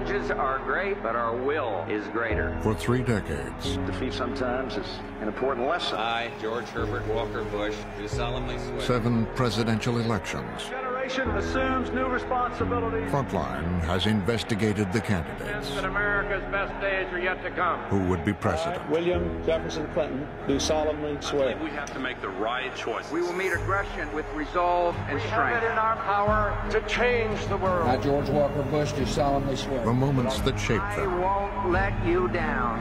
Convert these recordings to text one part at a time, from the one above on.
challenges are great, but our will is greater. For 3 decades. Defeat sometimes is an important lesson. I, George Herbert Walker Bush, do solemnly swear. 7 presidential elections. Generation assumes new responsibilities. Frontline has investigated the candidates. That America's best days are yet to come. Who would be president? William Jefferson Clinton, do solemnly swear. We have to make the right choice. We will meet aggression with resolve and strength. We have it in our power to change the world. I, George Walker Bush, do solemnly swear. The moments that shaped them. I won't let you down.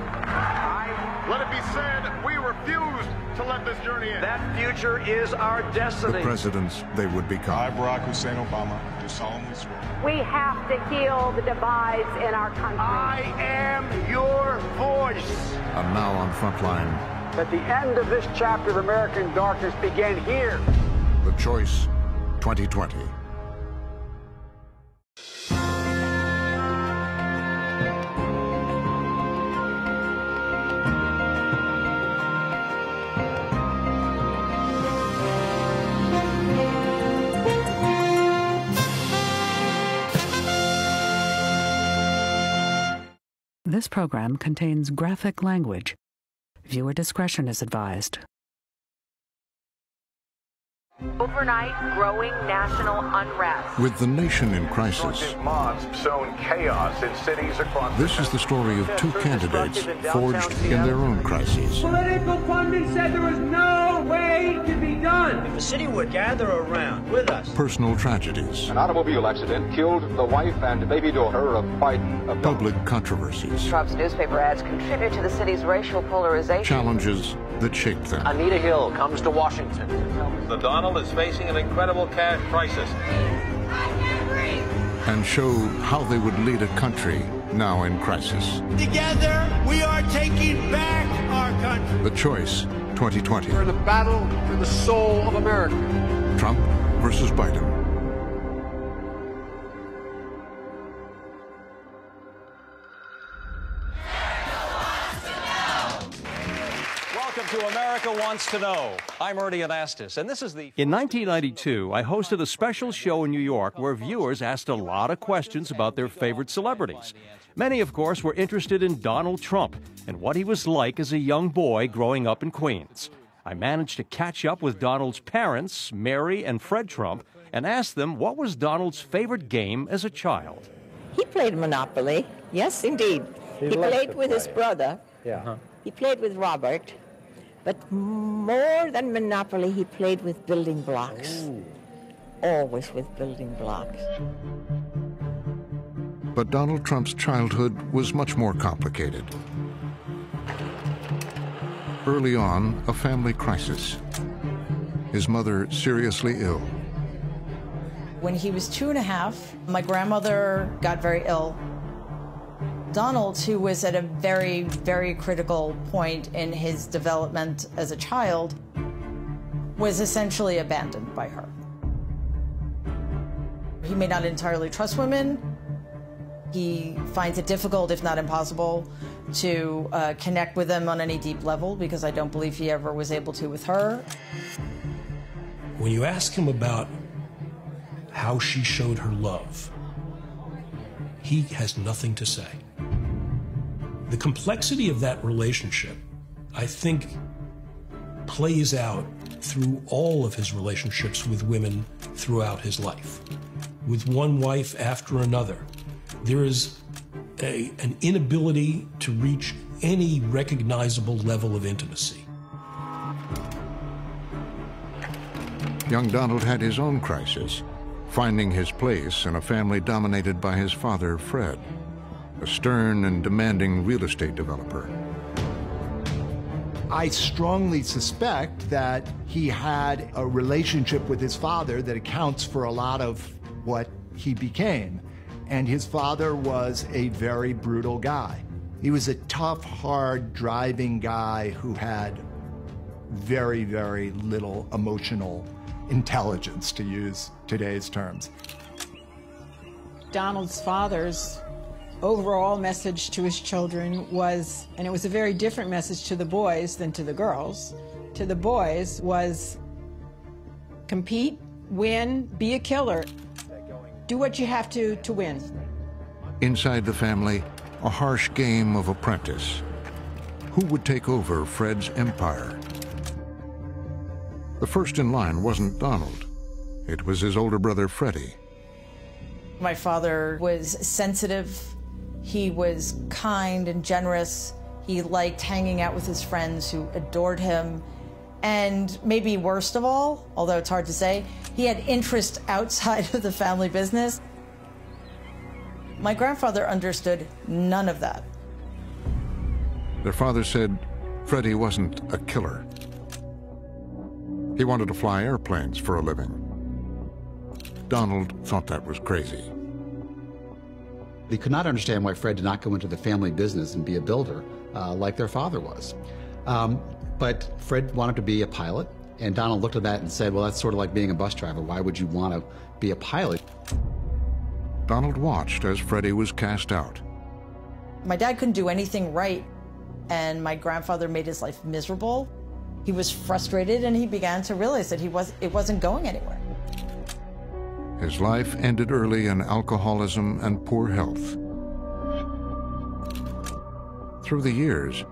Let it be said, we refuse to let this journey end. That future is our destiny. The presidents they would become. I, Barack Hussein Obama, do solemnly swear. We have to heal the divides in our country. I am your voice. And now on Frontline. That the end of this chapter of American darkness began here. The Choice 2020. This program contains graphic language. Viewer discretion is advised. Overnight, growing national unrest. With the nation in crisis, Mobs sown chaos in cities across. this is the story of 2 candidates forged in their own crises. Political pundits said there was no way it could be done. If the city would gather around with us. Personal tragedies. An automobile accident killed the wife and baby daughter of Biden. Public controversies. Trump's newspaper ads contribute to the city's racial polarization. Challenges that shaped them. Anita Hill comes to Washington. The Donald is facing an incredible cash crisis. And show how they would lead a country now in crisis. Together, we are taking back our country. The Choice 2020. We're in a battle for the soul of America. Trump versus Biden. Welcome to America Wants to Know. I'm Ernie Anastas, and this is the... In 1992, I hosted a special show in New York where viewers asked a lot of questions about their favorite celebrities. Many, of course, were interested in Donald Trump and what he was like as a young boy growing up in Queens. I managed to catch up with Donald's parents, Mary and Fred Trump, and asked them what was Donald's favorite game as a child. He played Monopoly. Yes, indeed. He played with his brother. Yeah. He played with Robert. But more than Monopoly, he played with building blocks. Ooh. Always with building blocks. But Donald Trump's childhood was much more complicated. Early on, a family crisis. His mother seriously ill. When he was 2.5, my grandmother got very ill. Donald, who was at a very, very critical point in his development as a child, was essentially abandoned by her. He may not entirely trust women. He finds it difficult, if not impossible, to connect with them on any deep level, because I don't believe he ever was able to with her. When you ask him about how she showed her love, he has nothing to say. The complexity of that relationship, I think, plays out through all of his relationships with women throughout his life. With one wife after another, there is an inability to reach any recognizable level of intimacy. Young Donald had his own crisis, finding his place in a family dominated by his father, Fred, a stern and demanding real estate developer. I strongly suspect that he had a relationship with his father that accounts for a lot of what he became. And his father was a very brutal guy. He was a tough, hard, driving guy who had very, very little emotional intelligence, to use today's terms. Donald's father's overall message to his children was, and it was a very different message to the boys than to the girls, to the boys was compete, win, be a killer. Do what you have to win. Inside the family, a harsh game of apprentice. Who would take over Fred's empire? The first in line wasn't Donald. It was his older brother, Freddie. My father was sensitive. He was kind and generous. He liked hanging out with his friends who adored him. And maybe worst of all, although it's hard to say, he had interest outside of the family business. My grandfather understood none of that. Their father said Freddie wasn't a killer. He wanted to fly airplanes for a living. Donald thought that was crazy. They could not understand why Fred did not go into the family business and be a builder like their father was. But Fred wanted to be a pilot, and Donald looked at that and said, well, that's sort of like being a bus driver. Why would you want to be a pilot? Donald watched as Freddie was cast out. My dad couldn't do anything right, and my grandfather made his life miserable. He was frustrated, and he began to realize that it wasn't going anywhere. His life ended early in alcoholism and poor health. Through the years,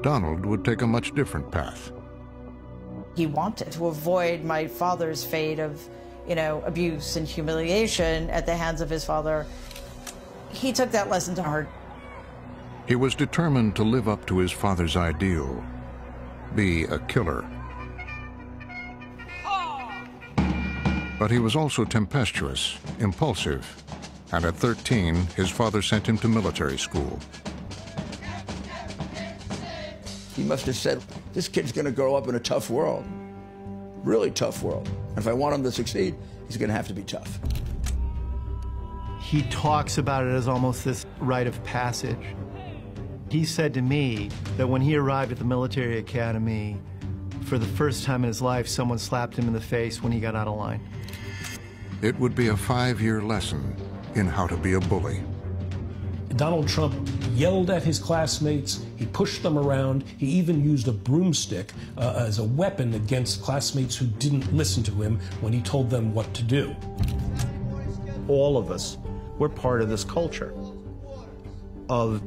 Donald would take a much different path. He wanted to avoid my father's fate of, abuse and humiliation at the hands of his father. He took that lesson to heart. He was determined to live up to his father's ideal, be a killer. But he was also tempestuous, impulsive, and at 13, his father sent him to military school. He must have said, this kid's going to grow up in a tough world, really tough world. And if I want him to succeed, he's going to have to be tough. He talks about it as almost this rite of passage. He said to me that when he arrived at the military academy, for the first time in his life, someone slapped him in the face when he got out of line. It would be a 5-year lesson in how to be a bully. Donald Trump yelled at his classmates, he pushed them around, he even used a broomstick as a weapon against classmates who didn't listen to him when he told them what to do. All of us were part of this culture of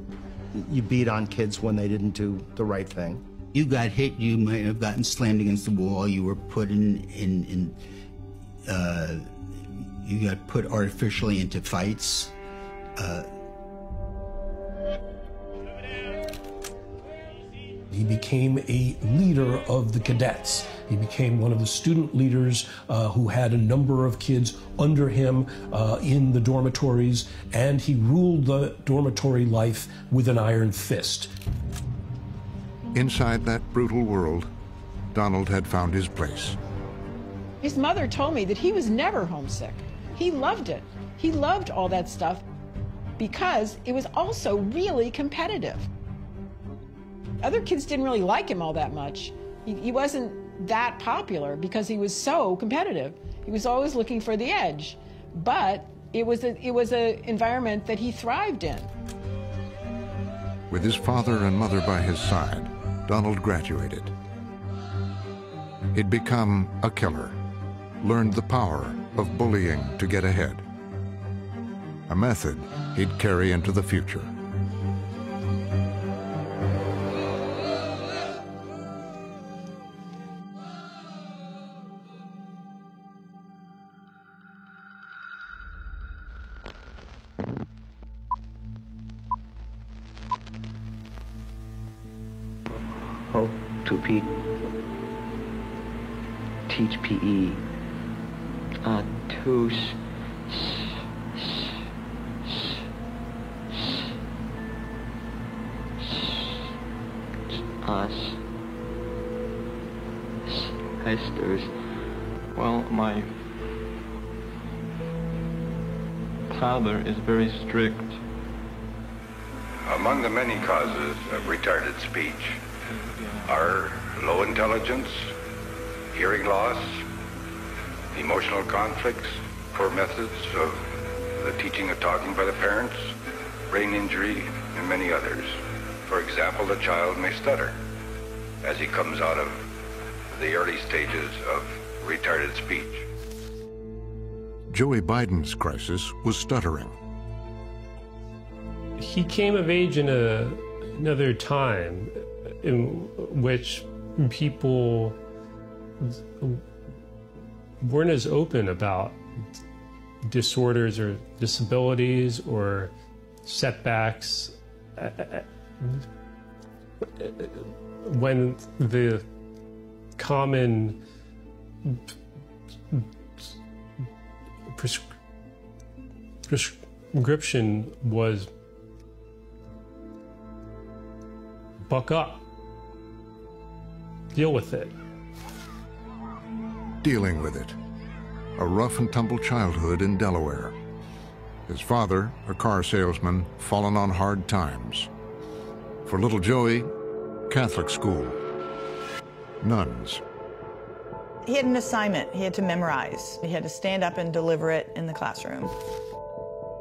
you beat on kids when they didn't do the right thing. You got hit, you might have gotten slammed against the wall, you were put you got put artificially into fights. He became a leader of the cadets. He became one of the student leaders who had a number of kids under him in the dormitories, and he ruled the dormitory life with an iron fist. Inside that brutal world, Donald had found his place. His mother told me that he was never homesick. He loved it. He loved all that stuff because it was also really competitive. Other kids didn't really like him all that much. He wasn't that popular because he was so competitive. He was always looking for the edge. But it was an environment that he thrived in. With his father and mother by his side, Donald graduated. He'd become a killer, learned the power of bullying to get ahead. A method he'd carry into the future. Hope to teach PE to us sisters. Well, my father is very strict. Among the many causes of retarded speech are low intelligence, hearing loss, emotional conflicts, poor methods of the teaching of talking by the parents, brain injury, and many others. For example, the child may stutter as he comes out of the early stages of retarded speech. Joey Biden's crisis was stuttering. He came of age in another time in which people weren't as open about disorders or disabilities or setbacks. When the common prescription was buck up, deal with it. Dealing with it. A rough and tumble childhood in Delaware. His father, a car salesman, fallen on hard times. For little Joey, Catholic school. Nuns. He had an assignment he had to memorize. He had to stand up and deliver it in the classroom.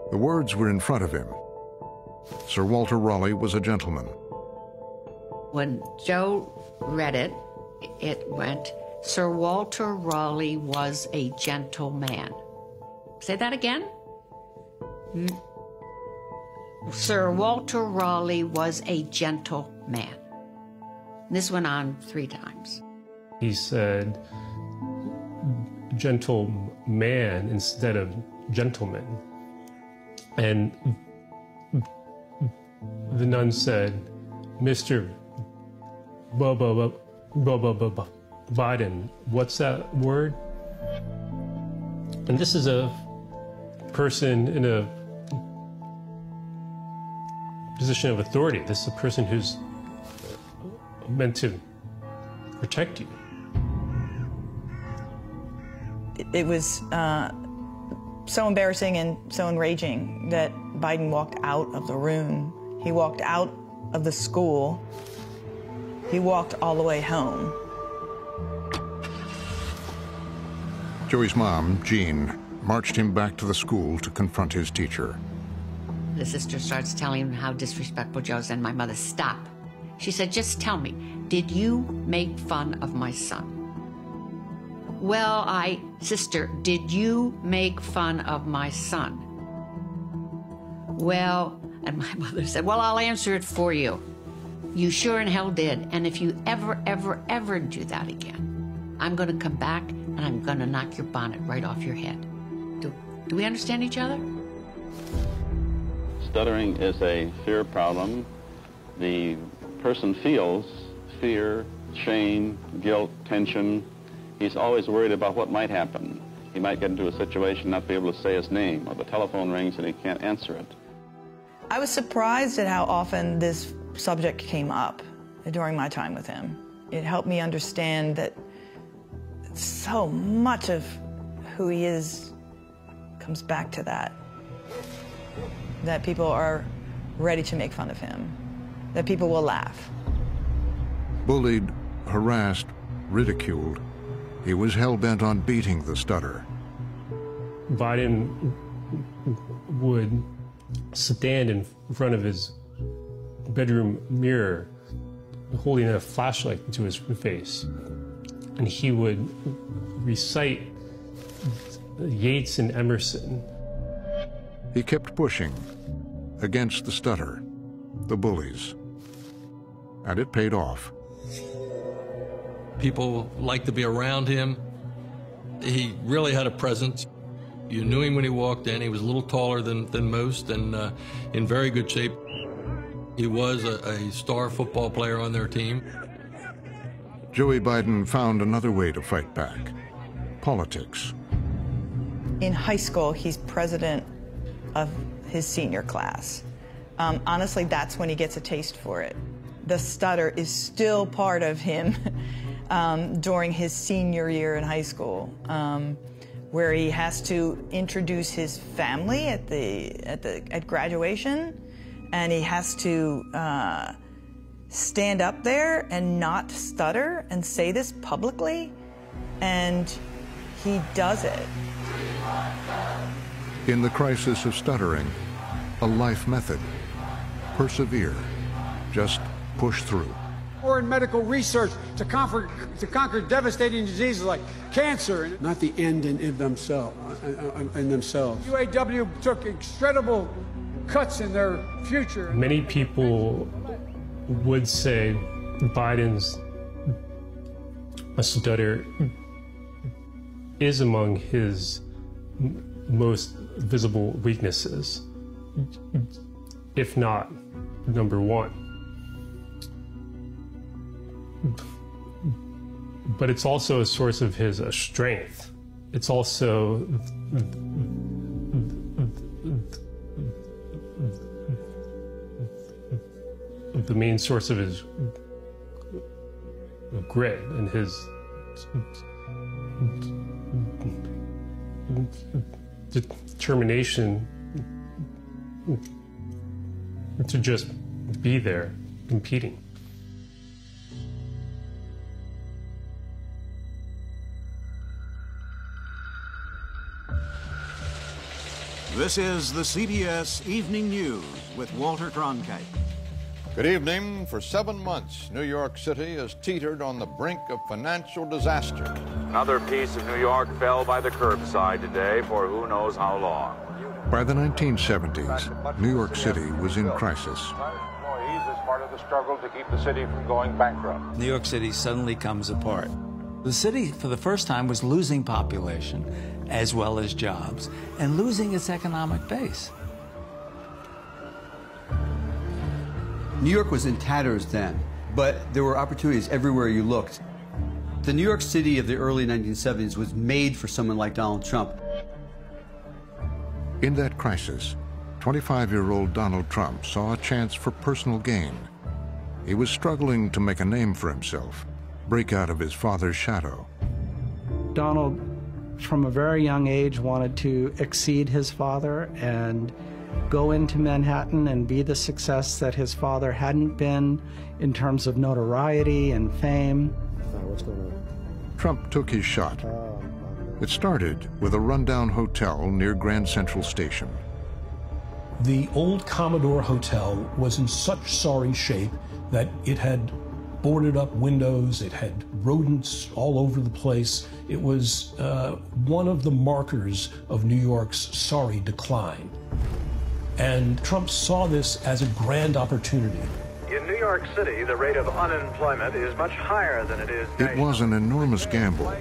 The words were in front of him. Sir Walter Raleigh was a gentleman. When Joe read it, it went, Sir Walter Raleigh was a gentleman. Say that again. Sir Walter Raleigh was a gentleman. This went on 3 times. He said gentleman instead of gentleman. And the nun said, Mr. Biden, what's that word? And this is a person in a position of authority. This is a person who's meant to protect you. It was so embarrassing and so enraging that Biden walked out of the room. He walked out of the school. He walked all the way home. Joey's mom, Jean, marched him back to the school to confront his teacher. The sister starts telling him how disrespectful Joe's, and my mother, stop. She said, just tell me, did you make fun of my son? Well, sister, did you make fun of my son? Well, and my mother said, well, I'll answer it for you. You sure in hell did. And if you ever do that again, I'm going to come back and I'm going to knock your bonnet right off your head. Do we understand each other? Stuttering is a fear problem. The person feels fear, shame, guilt, tension. He's always worried about what might happen. He might get into a situation, not be able to say his name, or the telephone rings and he can't answer it. I was surprised at how often this subject came up during my time with him. It helped me understand that so much of who he is comes back to that. That people are ready to make fun of him. That people will laugh. Bullied, harassed, ridiculed, he was hell-bent on beating the stutter. Biden would stand in front of his bedroom mirror, holding a flashlight to his face, and he would recite Yeats and Emerson. He kept pushing against the stutter, the bullies, and it paid off. People liked to be around him. He really had a presence. You knew him when he walked in. He was a little taller than most and in very good shape. He was a star football player on their team. Joey Biden found another way to fight back: politics. In high school, he's president of his senior class. Honestly, that's when he gets a taste for it. The stutter is still part of him during his senior year in high school, where he has to introduce his family at graduation, and he has to stand up there and not stutter and say this publicly, and he does it. In the crisis of stuttering, a life method: persevere, just push through. Or in medical research to conquer devastating diseases like cancer. Not the end in themselves. UAW took incredible cuts in their future. Many people would say Biden's stutter is among his most visible weaknesses, if not number one. But it's also a source of his strength. It's also the main source of his grit and his determination to just be there, competing. This is the CBS Evening News with Walter Cronkite. Good evening. For 7 months, New York City has teetered on the brink of financial disaster. Another piece of New York fell by the curbside today for who knows how long. By the 1970s, New York City was in crisis. Employees as part of the struggle to keep the city from going bankrupt. New York City suddenly comes apart. The city, for the first time, was losing population as well as jobs and losing its economic base. New York was in tatters then, but there were opportunities everywhere you looked. The New York City of the early 1970s was made for someone like Donald Trump. In that crisis, 25-year-old Donald Trump saw a chance for personal gain. He was struggling to make a name for himself, break out of his father's shadow. Donald, from a very young age, wanted to exceed his father and go into Manhattan and be the success that his father hadn't been in terms of notoriety and fame. What's going on? Trump took his shot. It started with a rundown hotel near Grand Central Station. The old Commodore Hotel was in such sorry shape that it had boarded up windows, it had rodents all over the place. It was one of the markers of New York's sorry decline. And Trump saw this as a grand opportunity. In New York City, the rate of unemployment is much higher than it is It was an enormous gamble,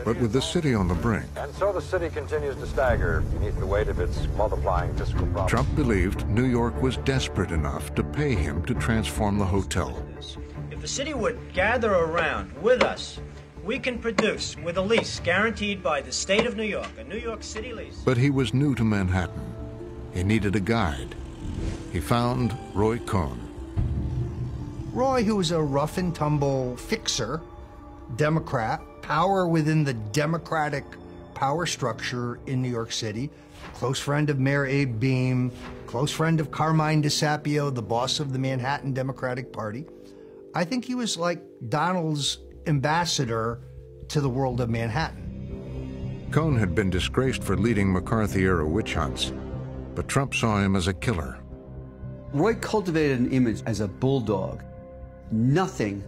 but with the city on the brink, And so the city continues to stagger beneath the weight of its multiplying fiscal problems. Trump believed New York was desperate enough to pay him to transform the hotel. If the city would gather around with us, we can produce with a lease guaranteed by the state of New York, a New York City lease. But he was new to Manhattan. He needed a guide. He found Roy Cohn. Roy, who was a rough-and-tumble fixer, Democrat, power within the Democratic power structure in New York City, close friend of Mayor Abe Beame, close friend of Carmine DeSapio, the boss of the Manhattan Democratic Party. I think he was like Donald's ambassador to the world of Manhattan. Cohn had been disgraced for leading McCarthy-era witch hunts, but Trump saw him as a killer. Roy cultivated an image as a bulldog. Nothing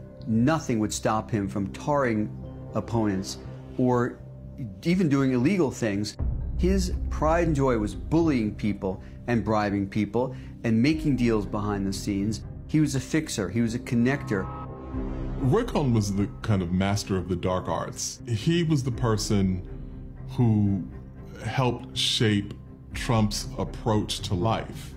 would stop him from tarring opponents or even doing illegal things. His pride and joy was bullying people and bribing people and making deals behind the scenes. He was a fixer. He was a connector. Roy Cohn was the kind of master of the dark arts. He was the person who helped shape Trump's approach to life.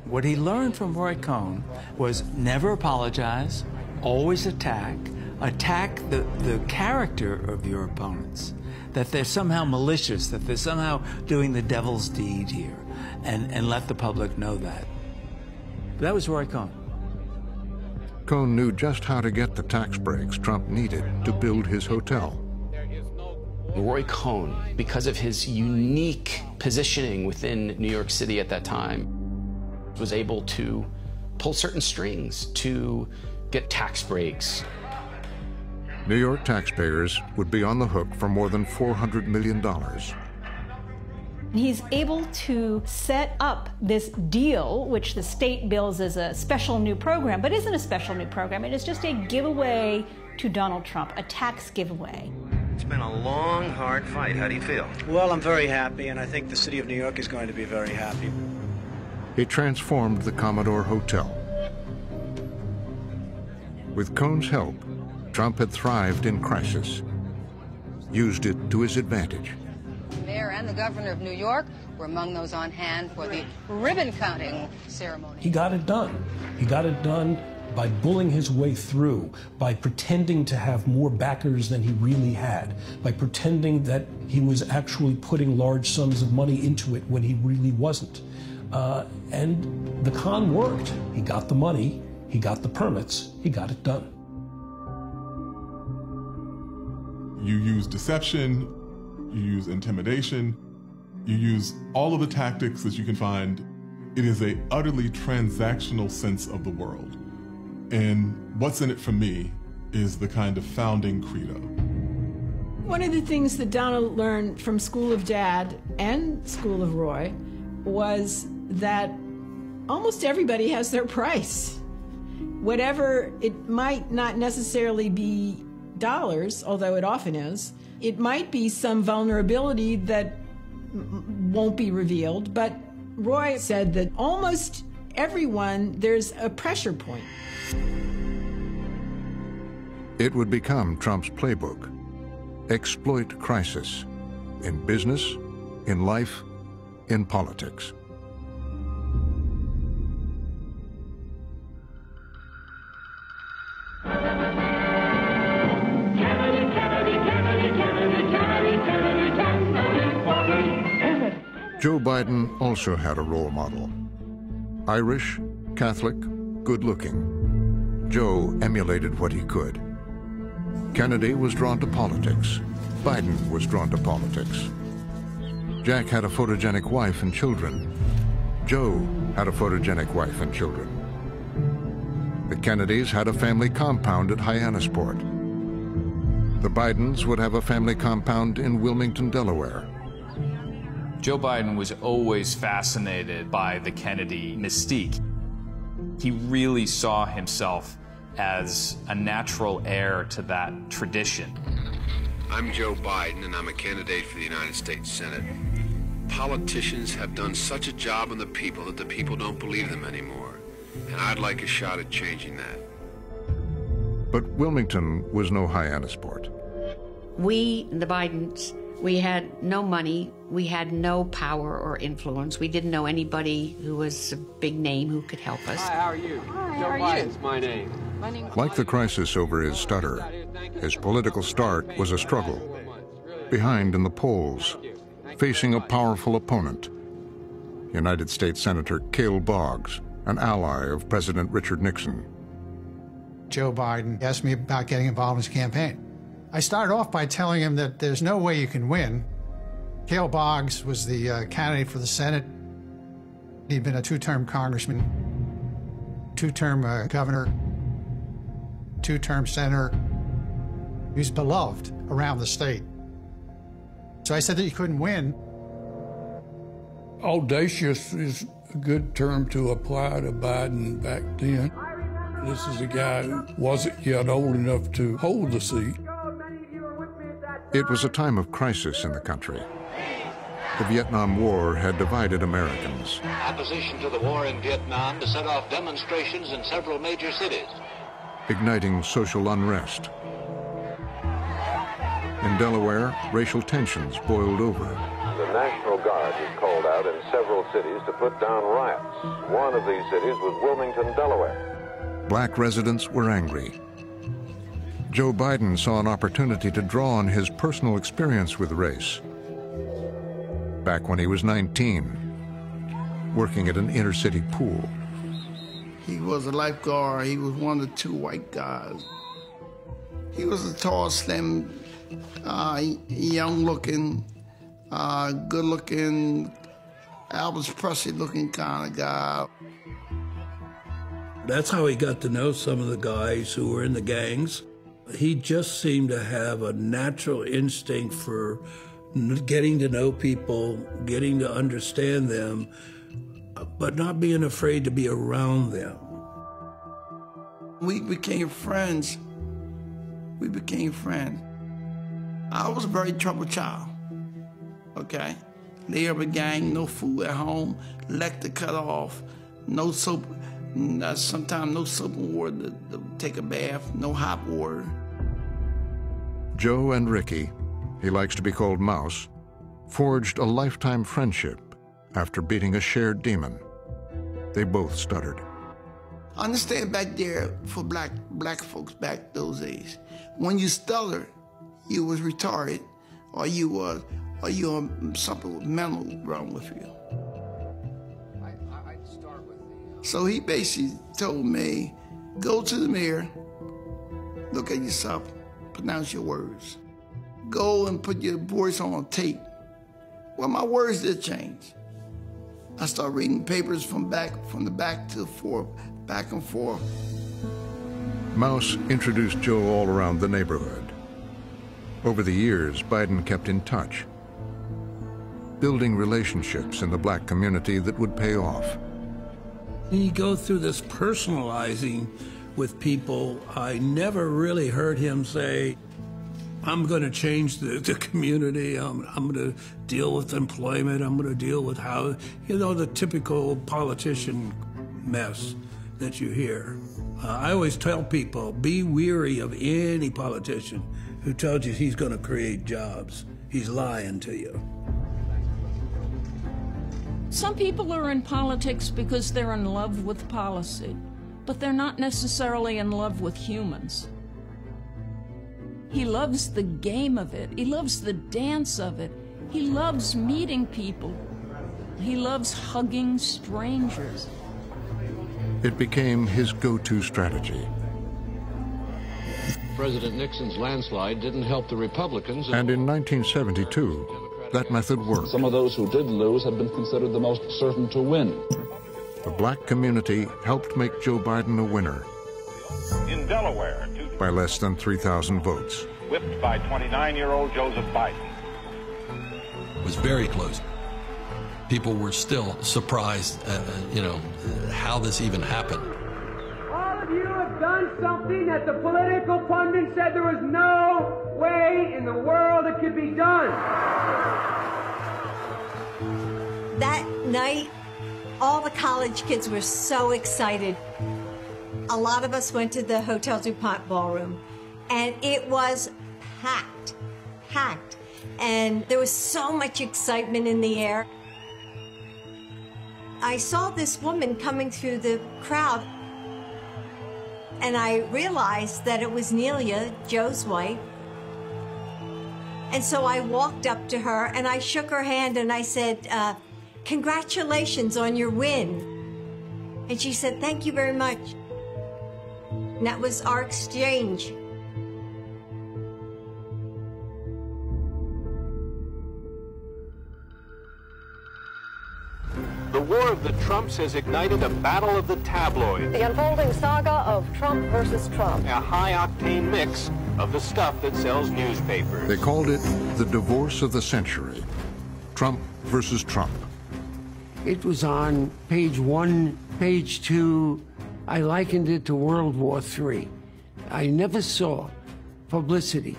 What he learned from Roy Cohn was never apologize, always attack the character of your opponents, that they're somehow malicious, that they're somehow doing the devil's deed here, and let the public know that. That was Roy Cohn. Cohn knew just how to get the tax breaks Trump needed to build his hotel. Roy Cohn, because of his unique positioning within New York City at that time, was able to pull certain strings to get tax breaks. New York taxpayers would be on the hook for more than $400 million. He's able to set up this deal, which the state bills as a special new program, but isn't a special new program. It is just a giveaway to Donald Trump, a tax giveaway. It's been a long, hard fight. How do you feel? Well, I'm very happy, and I think the city of New York is going to be very happy. he transformed the Commodore Hotel. With Cohn's help, Trump had thrived in crisis, used it to his advantage. The mayor and the governor of New York were among those on hand for the ribbon cutting ceremony. He got it done. He got it done by bullying his way through, by pretending to have more backers than he really had, by pretending that he was actually putting large sums of money into it when he really wasn't. And the con worked. He got the money, he got the permits, he got it done. You use deception, you use intimidation, you use all of the tactics that you can find. It is an utterly transactional sense of the world. And what's in it for me is the kind of founding credo. One of the things that Donald learned from School of Dad and School of Roy was that almost everybody has their price. Whatever, it might not necessarily be dollars, although it often is. It might be some vulnerability that won't be revealed, but Roy said that almost everyone, there's a pressure point. It would become Trump's playbook. Exploit crisis in business, in life, in politics. Joe Biden also had a role model. Irish, Catholic, good-looking. Joe emulated what he could. Kennedy was drawn to politics. Biden was drawn to politics. Jack had a photogenic wife and children. Joe had a photogenic wife and children. The Kennedys had a family compound at Hyannisport. The Bidens would have a family compound in Wilmington, Delaware. Joe Biden was always fascinated by the Kennedy mystique. He really saw himself as a natural heir to that tradition. I'm Joe Biden, and I'm a candidate for the United States Senate. Politicians have done such a job on the people that the people don't believe them anymore, and I'd like a shot at changing that. But Wilmington was no Hyannisport. We, the Bidens, we had no money, we had no power or influence. We didn't know anybody who was a big name who could help us. Hi, how are you? Hi, Joe how are Biden's you? my name. Like the crisis over his stutter, his political start was a struggle. Behind in the polls, facing a powerful opponent, United States Senator Cale Boggs, an ally of President Richard Nixon. Joe Biden asked me about getting involved in his campaign. I started off by telling him that there's no way you can win. Cale Boggs was the candidate for the Senate. He'd been a two-term congressman, two-term governor, two-term senator. He was beloved around the state. So I said that he couldn't win. Audacious is a good term to apply to Biden back then. This is a guy who wasn't yet old enough to hold the seat. It was a time of crisis in the country. The Vietnam War had divided Americans. Opposition to the war in Vietnam to set off demonstrations in several major cities, igniting social unrest. In Delaware, racial tensions boiled over. The National Guard was called out in several cities to put down riots. One of these cities was Wilmington, Delaware. Black residents were angry. Joe Biden saw an opportunity to draw on his personal experience with race. Back when he was 19, working at an inner-city pool. He was a lifeguard. He was one of the two white guys. He was a tall, slim, young-looking, good-looking, Elvis Presley-looking kind of guy. That's how he got to know some of the guys who were in the gangs. He just seemed to have a natural instinct for getting to know people, getting to understand them, but not being afraid to be around them. We became friends. We became friends. I was a very troubled child, okay? They have a gang, no food at home, electric cut off, no soap, sometimes no soap and water to take a bath, no hot water. Joe and Ricky, he likes to be called Mouse, forged a lifetime friendship after beating a shared demon. They both stuttered. I understand back there for black folks back those days, when you stutter, you was retarded, or you something with mental wrong with you. So he basically told me, go to the mirror, look at yourself, pronounce your words. Go and put your voice on tape. Well, my words did change. I started reading papers from the back to the forth, back and forth. Mouse introduced Joe all around the neighborhood. Over the years, Biden kept in touch, building relationships in the black community that would pay off. You go through this personalizing with people. I never really heard him say, I'm going to change the community. I'm going to deal with employment. I'm going to deal with how, the typical politician mess that you hear. I always tell people, be weary of any politician who tells you he's going to create jobs. He's lying to you. Some people are in politics because they're in love with policy, but they're not necessarily in love with humans. He loves the game of it. He loves the dance of it. He loves meeting people. He loves hugging strangers. It became his go-to strategy. President Nixon's landslide didn't help the Republicans. And in 1972, that method worked. Some of those who did lose have been considered the most certain to win. The black community helped make Joe Biden a winner. In Delaware, by less than 3,000 votes. Whipped by 29-year-old Joseph Biden. It was very close. People were still surprised, how this even happened. All of you have done something that the political pundits said there was no way in the world it could be done. That night, all the college kids were so excited. A lot of us went to the Hotel DuPont ballroom, and it was packed. And there was so much excitement in the air. I saw this woman coming through the crowd, and I realized that it was Nelia, Joe's wife. And so I walked up to her, and I shook her hand, and I said, congratulations on your win. And she said, thank you very much. And that was our exchange. The war of the Trumps has ignited a battle of the tabloid. The unfolding saga of Trump versus Trump. A high-octane mix of the stuff that sells newspapers. They called it the divorce of the century. Trump versus Trump. It was on page 1, page 2. I likened it to World War III. I never saw publicity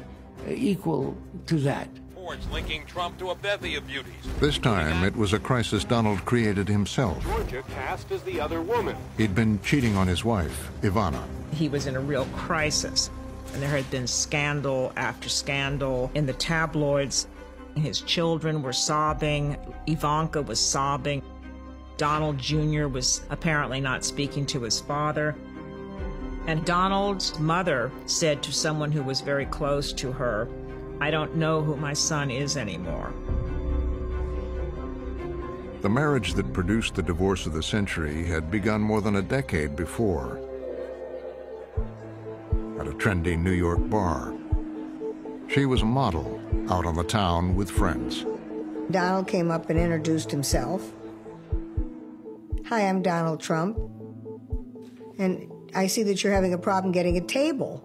equal to that. Reports linking Trump to a bevy of beauties. This time, it was a crisis Donald created himself. Georgia cast as the other woman. He'd been cheating on his wife, Ivana. He was in a real crisis, and there had been scandal after scandal in the tabloids. His children were sobbing. Ivanka was sobbing. Donald Jr. was apparently not speaking to his father. And Donald's mother said to someone who was very close to her, I don't know who my son is anymore. The marriage that produced the divorce of the century had begun more than a decade before at a trendy New York bar. She was a model out on the town with friends. Donald came up and introduced himself. Hi, I'm Donald Trump, and I see that you're having a problem getting a table.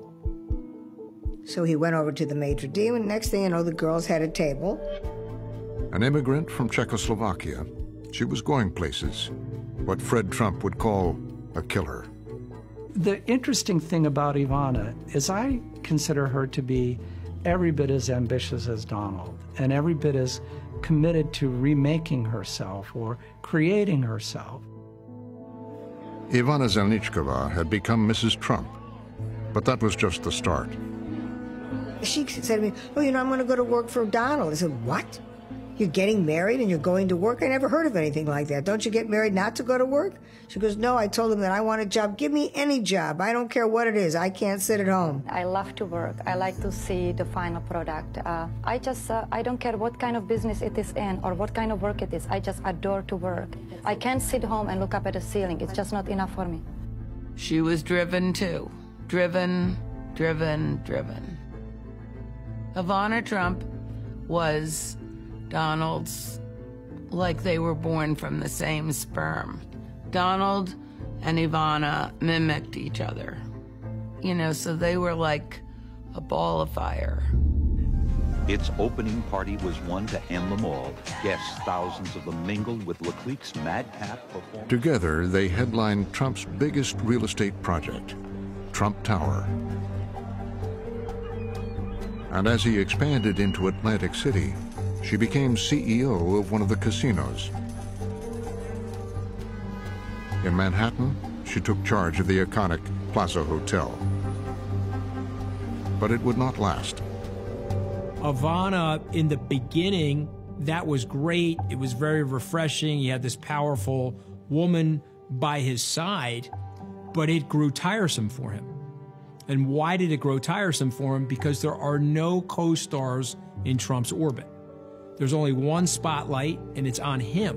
So he went over to the maitre d', and next thing you know, the girls had a table. An immigrant from Czechoslovakia, she was going places, what Fred Trump would call a killer. The interesting thing about Ivana is I consider her to be every bit as ambitious as Donald and every bit as committed to remaking herself or creating herself. Ivana Zelnichkova had become Mrs. Trump, but that was just the start. She said to me, "Oh, you know, I'm going to go to work for Donald." I said, "What? You're getting married and you're going to work? I never heard of anything like that. Don't you get married not to go to work?" She goes, "No, I told him that I want a job. Give me any job. I don't care what it is. I can't sit at home." I love to work. I like to see the final product. I don't care what kind of business it is in or what kind of work it is. I just adore to work. I can't sit home and look up at the ceiling. It's just not enough for me. She was driven too. Driven. Ivana Trump was Donald's, like they were born from the same sperm. Donald and Ivana mimicked each other. You know, so they were like a ball of fire. Its opening party was one to end them all. Guests, thousands of them mingled with Leclerc's madcap performance. Together, they headlined Trump's biggest real estate project, Trump Tower. And as he expanded into Atlantic City, she became CEO of one of the casinos. In Manhattan, she took charge of the iconic Plaza Hotel. But it would not last. Ivana, in the beginning, that was great. It was very refreshing. He had this powerful woman by his side, but it grew tiresome for him. And why did it grow tiresome for him? Because there are no co-stars in Trump's orbit. There's only one spotlight, and it's on him.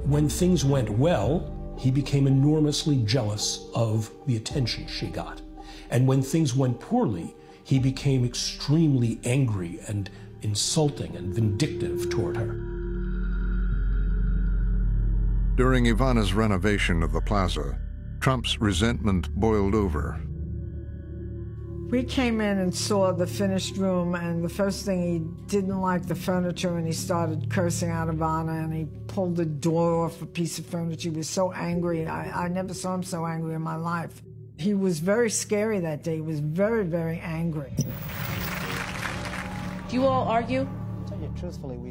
When things went well, he became enormously jealous of the attention she got. And when things went poorly, he became extremely angry and insulting and vindictive toward her. During Ivana's renovation of the plaza, Trump's resentment boiled over. We came in and saw the finished room, and the first thing, he didn't like the furniture, and he started cursing out Ivana, and he pulled the door off a piece of furniture. He was so angry. I never saw him so angry in my life. He was very scary that day. He was very, very angry. Do you all argue?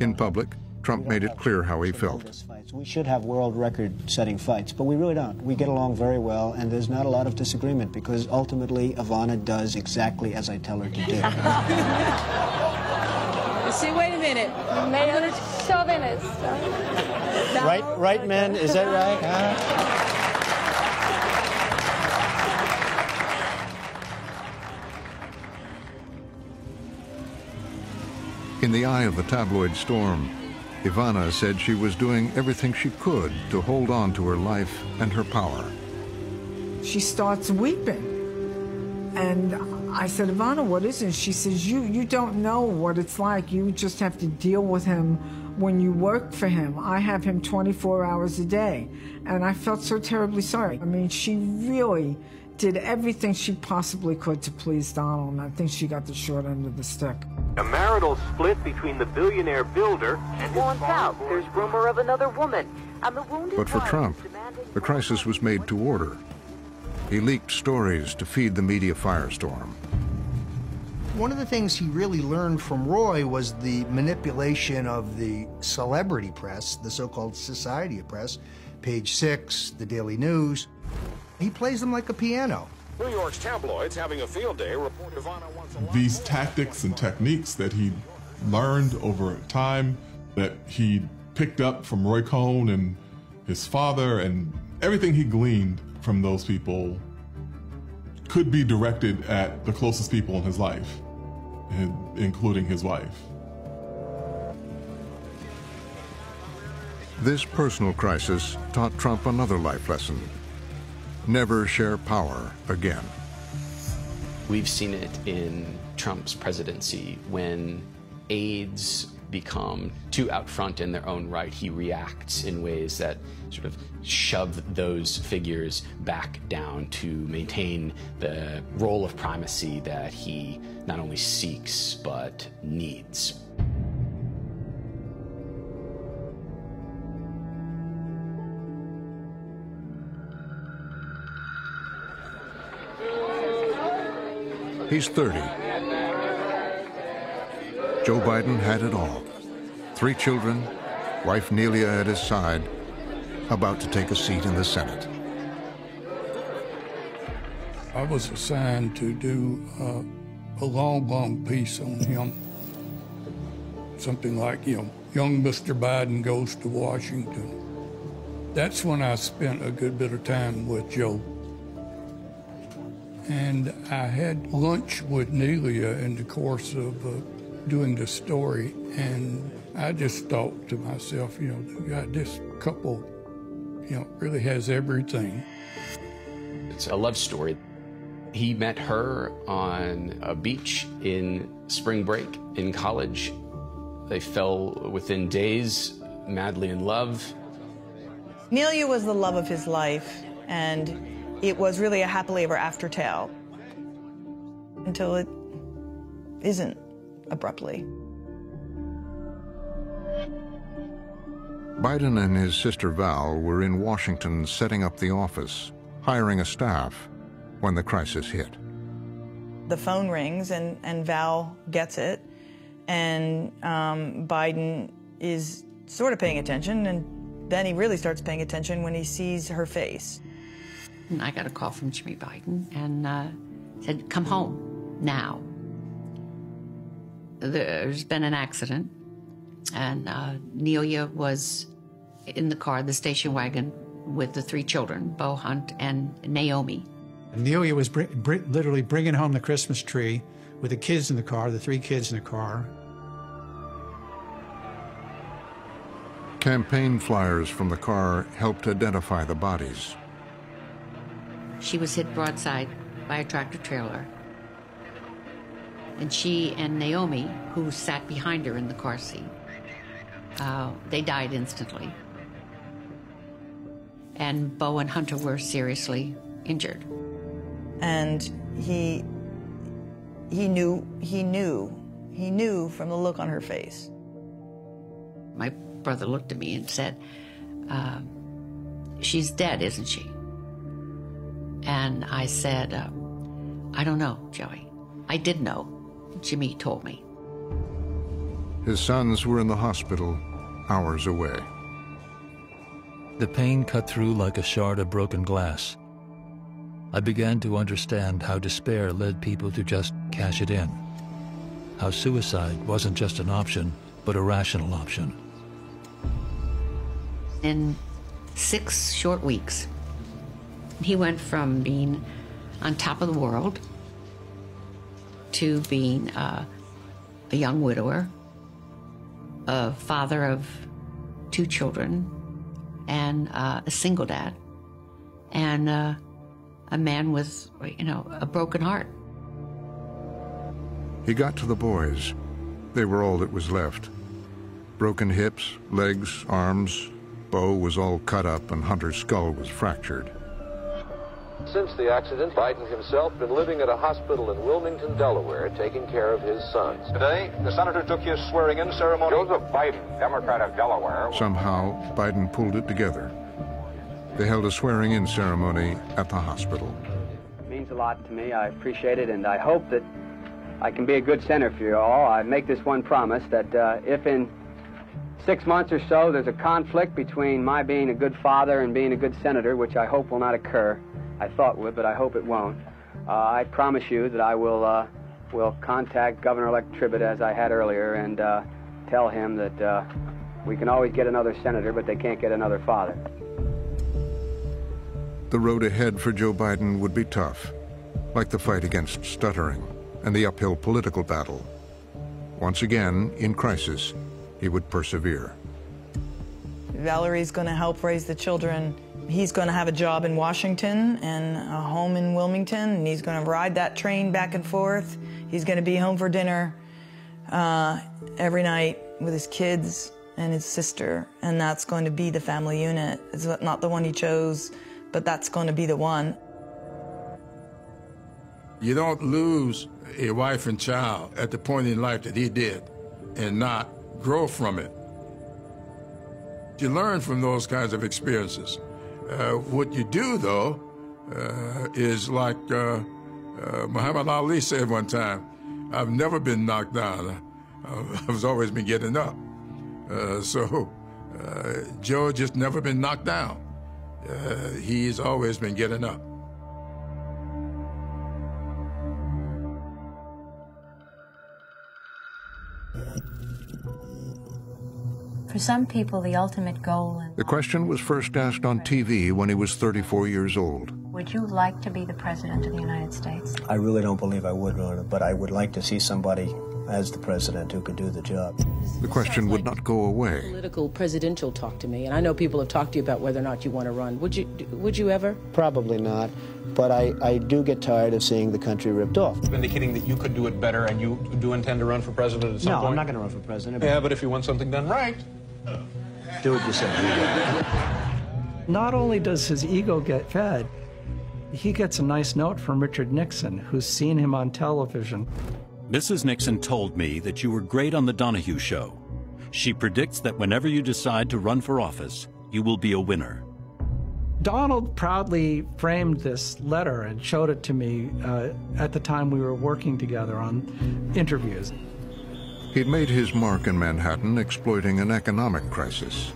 In public, Trump made it clear how he felt. We should have world record-setting fights, but we really don't. We get along very well, and there's not a lot of disagreement because ultimately Ivana does exactly as I tell her to do. See, wait a minute. Male chauvinist. Right, men? Is that right? Huh? In the eye of the tabloid storm, Ivana said she was doing everything she could to hold on to her life and her power. She starts weeping. And I said, "Ivana, what is it?" She says, you don't know what it's like. You just have to deal with him when you work for him. I have him 24 hours a day. And I felt so terribly sorry. I mean, she really did everything she possibly could to please Donald, and I think she got the short end of the stick. A marital split between the billionaire builder and his out. There's rumor of another woman. And the wounded But for Trump, the crisis was made to order. He leaked stories to feed the media firestorm. One of the things he really learned from Roy was the manipulation of the celebrity press, the so-called society press, Page 6, the Daily News. He plays them like a piano. New York's tabloids having a field day report Ivana wants a These tactics and techniques that he learned over time, that he picked up from Roy Cohn and his father, and everything he gleaned from those people could be directed at the closest people in his life, including his wife. This personal crisis taught Trump another life lesson. Never share power again. We've seen it in Trump's presidency. When aides become too out front in their own right, he reacts in ways that sort of shove those figures back down to maintain the role of primacy that he not only seeks but needs. He's 30, Joe Biden had it all. 3 children, wife Nelia at his side, about to take a seat in the Senate. I was assigned to do a long piece on him. Something like, young Mr. Biden goes to Washington. That's when I spent a good bit of time with Joe. And I had lunch with Nelia in the course of doing the story, and I just thought to myself, this couple, really has everything. It's a love story. He met her on a beach in spring break in college. They fell within days, madly in love. Nelia was the love of his life, and it was really a happily ever after tale until it isn't abruptly. Biden and his sister Val were in Washington setting up the office, hiring a staff, when the crisis hit. The phone rings and Val gets it, and Biden is sort of paying attention, and then he really starts paying attention when he sees her face. And I got a call from Jimmy Biden and said, "Come home now. There's been an accident." And Nelia was in the car, the station wagon, with the 3 children, Bo, Hunt, and Naomi. Nelia was literally bringing home the Christmas tree with the kids in the car, the 3 kids in the car. Campaign flyers from the car helped identify the bodies. She was hit broadside by a tractor trailer. And she and Naomi, who sat behind her in the car seat, they died instantly. And Bo and Hunter were seriously injured. And he knew from the look on her face. My brother looked at me and said, "She's dead, isn't she?" And I said, "I don't know, Joey. I did know. Jimmy told me." His sons were in the hospital, hours away. The pain cut through like a shard of broken glass. I began to understand how despair led people to just cash it in. How suicide wasn't just an option, but a rational option. In 6 short weeks, he went from being on top of the world to being a young widower, a father of 2 children, and a single dad, and a man with, a broken heart. He got to the boys. They were all that was left. Broken hips, legs, arms. Bo was all cut up and Hunter's skull was fractured. Since the accident, Biden himself been living at a hospital in Wilmington, Delaware, taking care of his sons. Today, the senator took his swearing-in ceremony. Joseph Biden, Democrat of Delaware. Somehow, Biden pulled it together. They held a swearing-in ceremony at the hospital. It means a lot to me. I appreciate it, and I hope that I can be a good senator for you all. I make this one promise that if in 6 months or so there's a conflict between my being a good father and being a good senator, which I hope will not occur, I thought would, but I hope it won't, I promise you that I will contact Governor-elect Tribbitt, as I had earlier, and tell him that we can always get another senator, but they can't get another father. The road ahead for Joe Biden would be tough, like the fight against stuttering and the uphill political battle. Once again, in crisis, he would persevere. Valerie's going to help raise the children. He's going to have a job in Washington and a home in Wilmington, and he's going to ride that train back and forth. He's going to be home for dinner every night with his kids and his sister, and that's going to be the family unit. It's not the one he chose, but that's going to be the one. You don't lose a wife and child at the point in life that he did and not grow from it. You learn from those kinds of experiences. What you do, though, is like Muhammad Ali said one time, I've never been knocked down. I've always been getting up. Joe just never been knocked down. He's always been getting up. For some people, the ultimate goal in The question was first asked on TV when he was 34 years old. Would you like to be the President of the United States? I really don't believe I would, Lorna, but I would like to see somebody as the president who could do the job. The question would not go away. Political presidential talk to me, and I know people have talked to you about whether or not you want to run. Would you ever? Probably not, but I do get tired of seeing the country ripped off. Indicating that you could do it better, and you do intend to run for president at some point? No, I'm not going to run for president. Yeah, but if you want something done right... Do what you say. Not only does his ego get fed, he gets a nice note from Richard Nixon, who's seen him on television. Mrs. Nixon told me that you were great on the Donahue Show. She predicts that whenever you decide to run for office, you will be a winner. Donald proudly framed this letter and showed it to me at the time we were working together on interviews. He'd made his mark in Manhattan exploiting an economic crisis.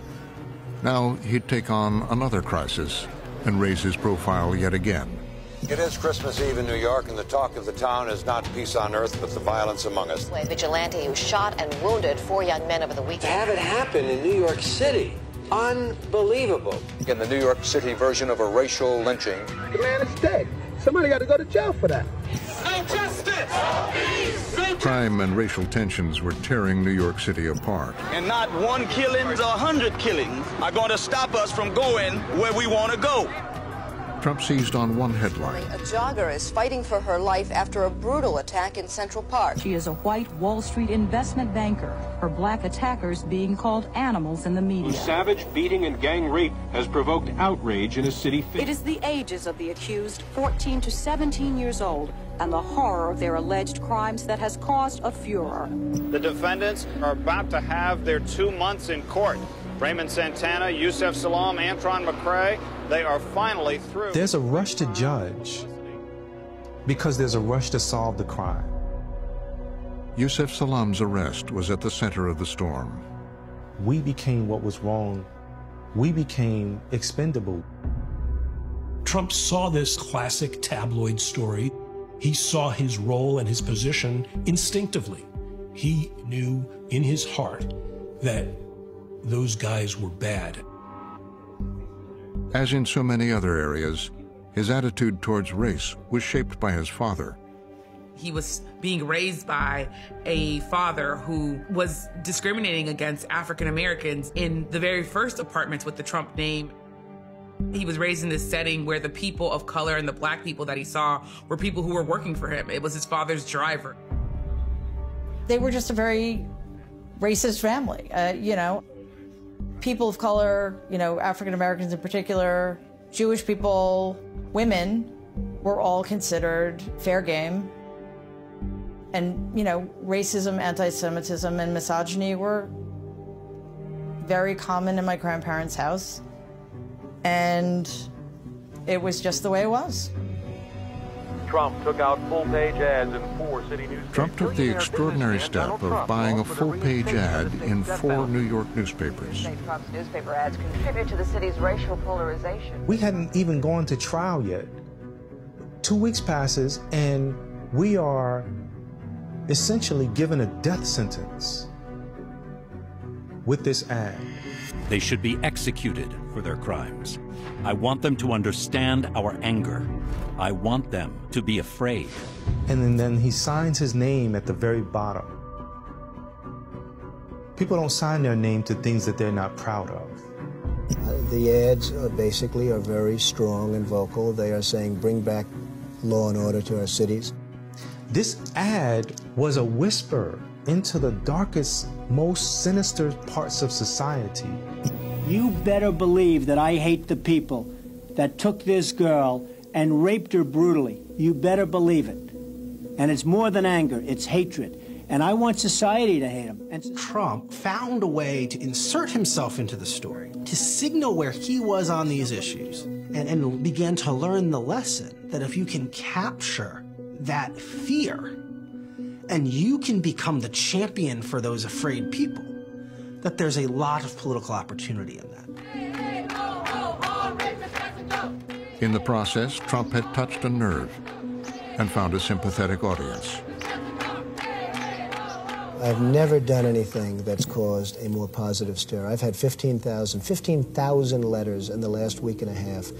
Now he'd take on another crisis and raise his profile yet again. It is Christmas Eve in New York, and the talk of the town is not peace on earth, but the violence among us. A vigilante who shot and wounded 4 young men over the weekend. To have it happen in New York City, unbelievable. In the New York City version of a racial lynching. The man is dead. Somebody got to go to jail for that. No justice! Crime and racial tensions were tearing New York City apart. And not one killings or 100 killings are going to stop us from going where we want to go. Trump seized on one headline. A jogger is fighting for her life after a brutal attack in Central Park. She is a white Wall Street investment banker. Her black attackers being called animals in the media. Whose savage beating and gang rape has provoked outrage in a city. It is the ages of the accused, 14 to 17 years old, and the horror of their alleged crimes that has caused a furor. The defendants are about to have their 2 months in court. Raymond Santana, Yusef Salaam, Antron McCrae, they are finally through. There's a rush to judge because there's a rush to solve the crime. Yusef Salaam's arrest was at the center of the storm. We became what was wrong. We became expendable. Trump saw this classic tabloid story. He saw his role and his position instinctively. He knew in his heart that those guys were bad. As in so many other areas, his attitude towards race was shaped by his father. He was being raised by a father who was discriminating against African Americans in the very first apartments with the Trump name. He was raised in this setting where the people of color and the black people that he saw were people who were working for him. It was his father's driver. They were just a very racist family, you know. People of color, you know, African Americans in particular, Jewish people, women were all considered fair game. And, you know, racism, anti-Semitism, and misogyny were very common in my grandparents' house. And it was just the way it was. Trump took out full-page ads in 4 city newspapers. Trump took the extraordinary step of buying a full-page ad in 4 New York newspapers. Trump's newspaper ads contribute to the city's racial polarization. We hadn't even gone to trial yet. 2 weeks passes and we are essentially given a death sentence with this ad. They should be executed for their crimes. I want them to understand our anger. I want them to be afraid. And then he signs his name at the very bottom. People don't sign their name to things that they're not proud of. The ads basically are very strong and vocal. They are saying, bring back law and order to our cities. This ad was a whisper into the darkest, most sinister parts of society. You better believe that I hate the people that took this girl and raped her brutally. You better believe it. And it's more than anger, it's hatred. And I want society to hate him. And Trump found a way to insert himself into the story, to signal where he was on these issues, and began to learn the lesson that if you can capture that fear and you can become the champion for those afraid people, that there's a lot of political opportunity in that. In the process, Trump had touched a nerve and found a sympathetic audience. I've never done anything that's caused a more positive stir. I've had 15,000 letters in the last week and a half.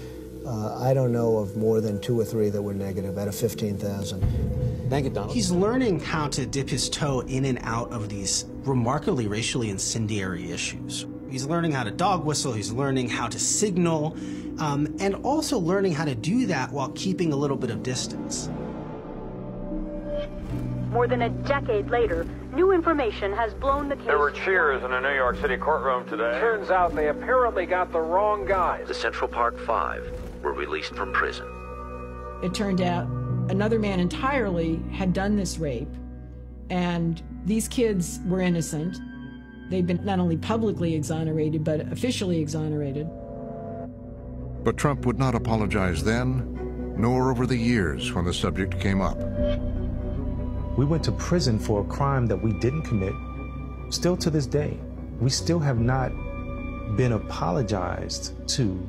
I don't know of more than 2 or 3 that were negative out of 15,000. Thank you, Donald. He's learning how to dip his toe in and out of these remarkably racially incendiary issues. He's learning how to dog whistle, he's learning how to signal, and also learning how to do that while keeping a little bit of distance. More than a decade later, new information has blown the case. There were cheers in a New York City courtroom today. Turns out they apparently got the wrong guys. The Central Park Five were released from prison. It turned out another man entirely had done this rape, and these kids were innocent. They've been not only publicly exonerated, but officially exonerated. But Trump would not apologize then, nor over the years when the subject came up. We went to prison for a crime that we didn't commit. Still to this day, we still have not been apologized to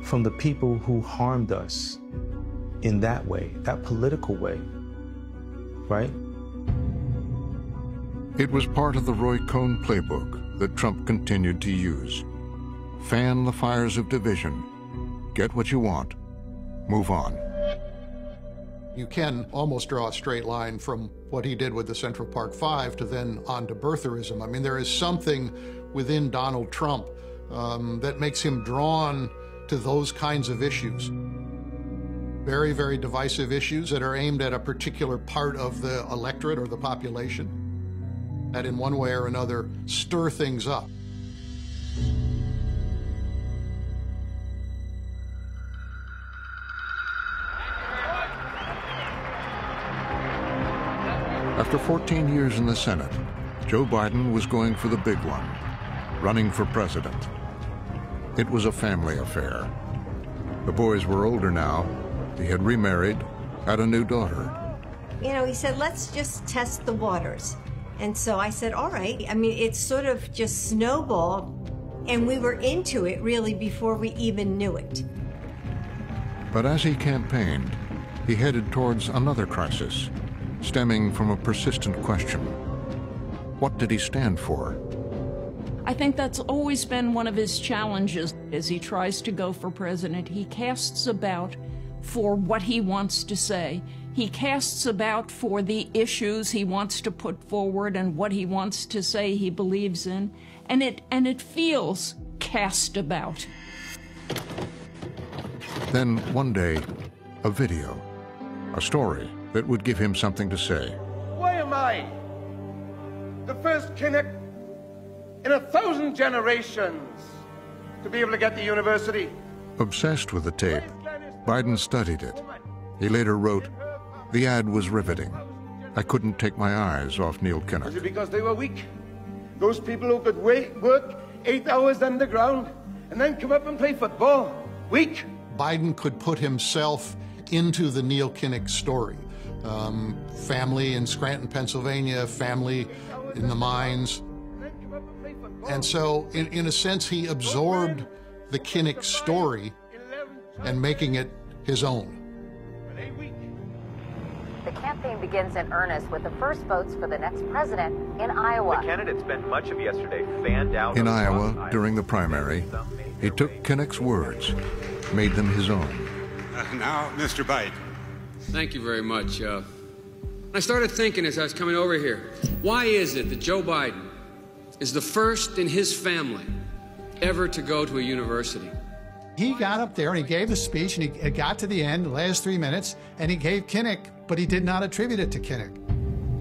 from the people who harmed us in that way, that political way, right? It was part of the Roy Cohn playbook that Trump continued to use. Fan the fires of division, get what you want, move on. You can almost draw a straight line from what he did with the Central Park Five to then on to birtherism. I mean, there is something within Donald Trump that makes him drawn to those kinds of issues. Very, very divisive issues that are aimed at a particular part of the electorate or the population that in one way or another stir things up. After 14 years in the Senate, Joe Biden was going for the big one, running for president. It was a family affair. The boys were older now. He had remarried, had a new daughter. You know, he said, let's just test the waters. And so I said, all right. I mean, it sort of just snowballed, and we were into it really before we even knew it. But as he campaigned, he headed towards another crisis, stemming from a persistent question. What did he stand for? I think that's always been one of his challenges. As he tries to go for president, he casts about for what he wants to say. He casts about for the issues he wants to put forward and what he wants to say he believes in, and it feels cast about. Then one day, a video, a story that would give him something to say. Why am I the first Kinnick in 1,000 generations to be able to get to university? Obsessed with the tape, Biden studied it. He later wrote, "The ad was riveting. I couldn't take my eyes off Neil Kinnock." Is it because they were weak? Those people who could work 8 hours underground and then come up and play football? Weak? Biden could put himself into the Neil Kinnock story. Family in Scranton, Pennsylvania, family in the mines. And so, in a sense, he absorbed the Kinnock story and making it his own. The campaign begins in earnest with the first votes for the next president in Iowa. The candidate spent much of yesterday fanned out. In Iowa, during the primary, he took Kinnock's words, made them his own. Now, Mr. Biden. Thank you very much. I started thinking as I was coming over here, why is it that Joe Biden is the first in his family ever to go to a university? He got up there and he gave the speech, and he got to the end, the last 3 minutes, and he gave Kinnock, but he did not attribute it to Kinnock.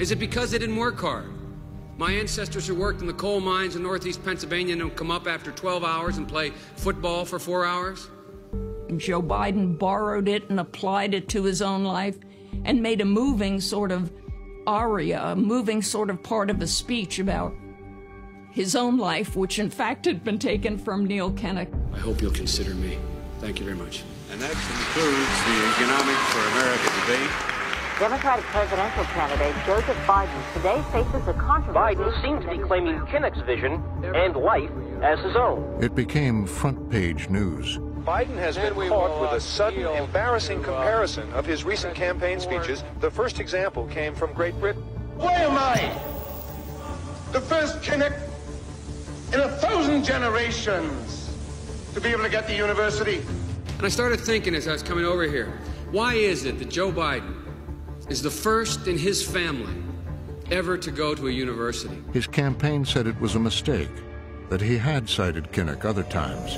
Is it because they didn't work hard? My ancestors who worked in the coal mines in northeast Pennsylvania and come up after 12 hours and play football for 4 hours? Joe Biden borrowed it and applied it to his own life and made a moving sort of aria, a moving sort of part of a speech about his own life, which in fact had been taken from Neil Kinnock. I hope you'll consider me. Thank you very much. And that concludes the Economics for America debate. Democratic presidential candidate Joseph Biden today faces a controversy. Biden seemed to be claiming Kinnock's vision and life as his own. It became front-page news. Biden has been caught with a sudden, embarrassing comparison of his recent campaign speeches. The first example came from Great Britain. Why am I the first Kinnock in 1,000 generations to be able to get to university? And I started thinking as I was coming over here, why is it that Joe Biden is the first in his family ever to go to a university? His campaign said it was a mistake, that he had cited Kinnock other times.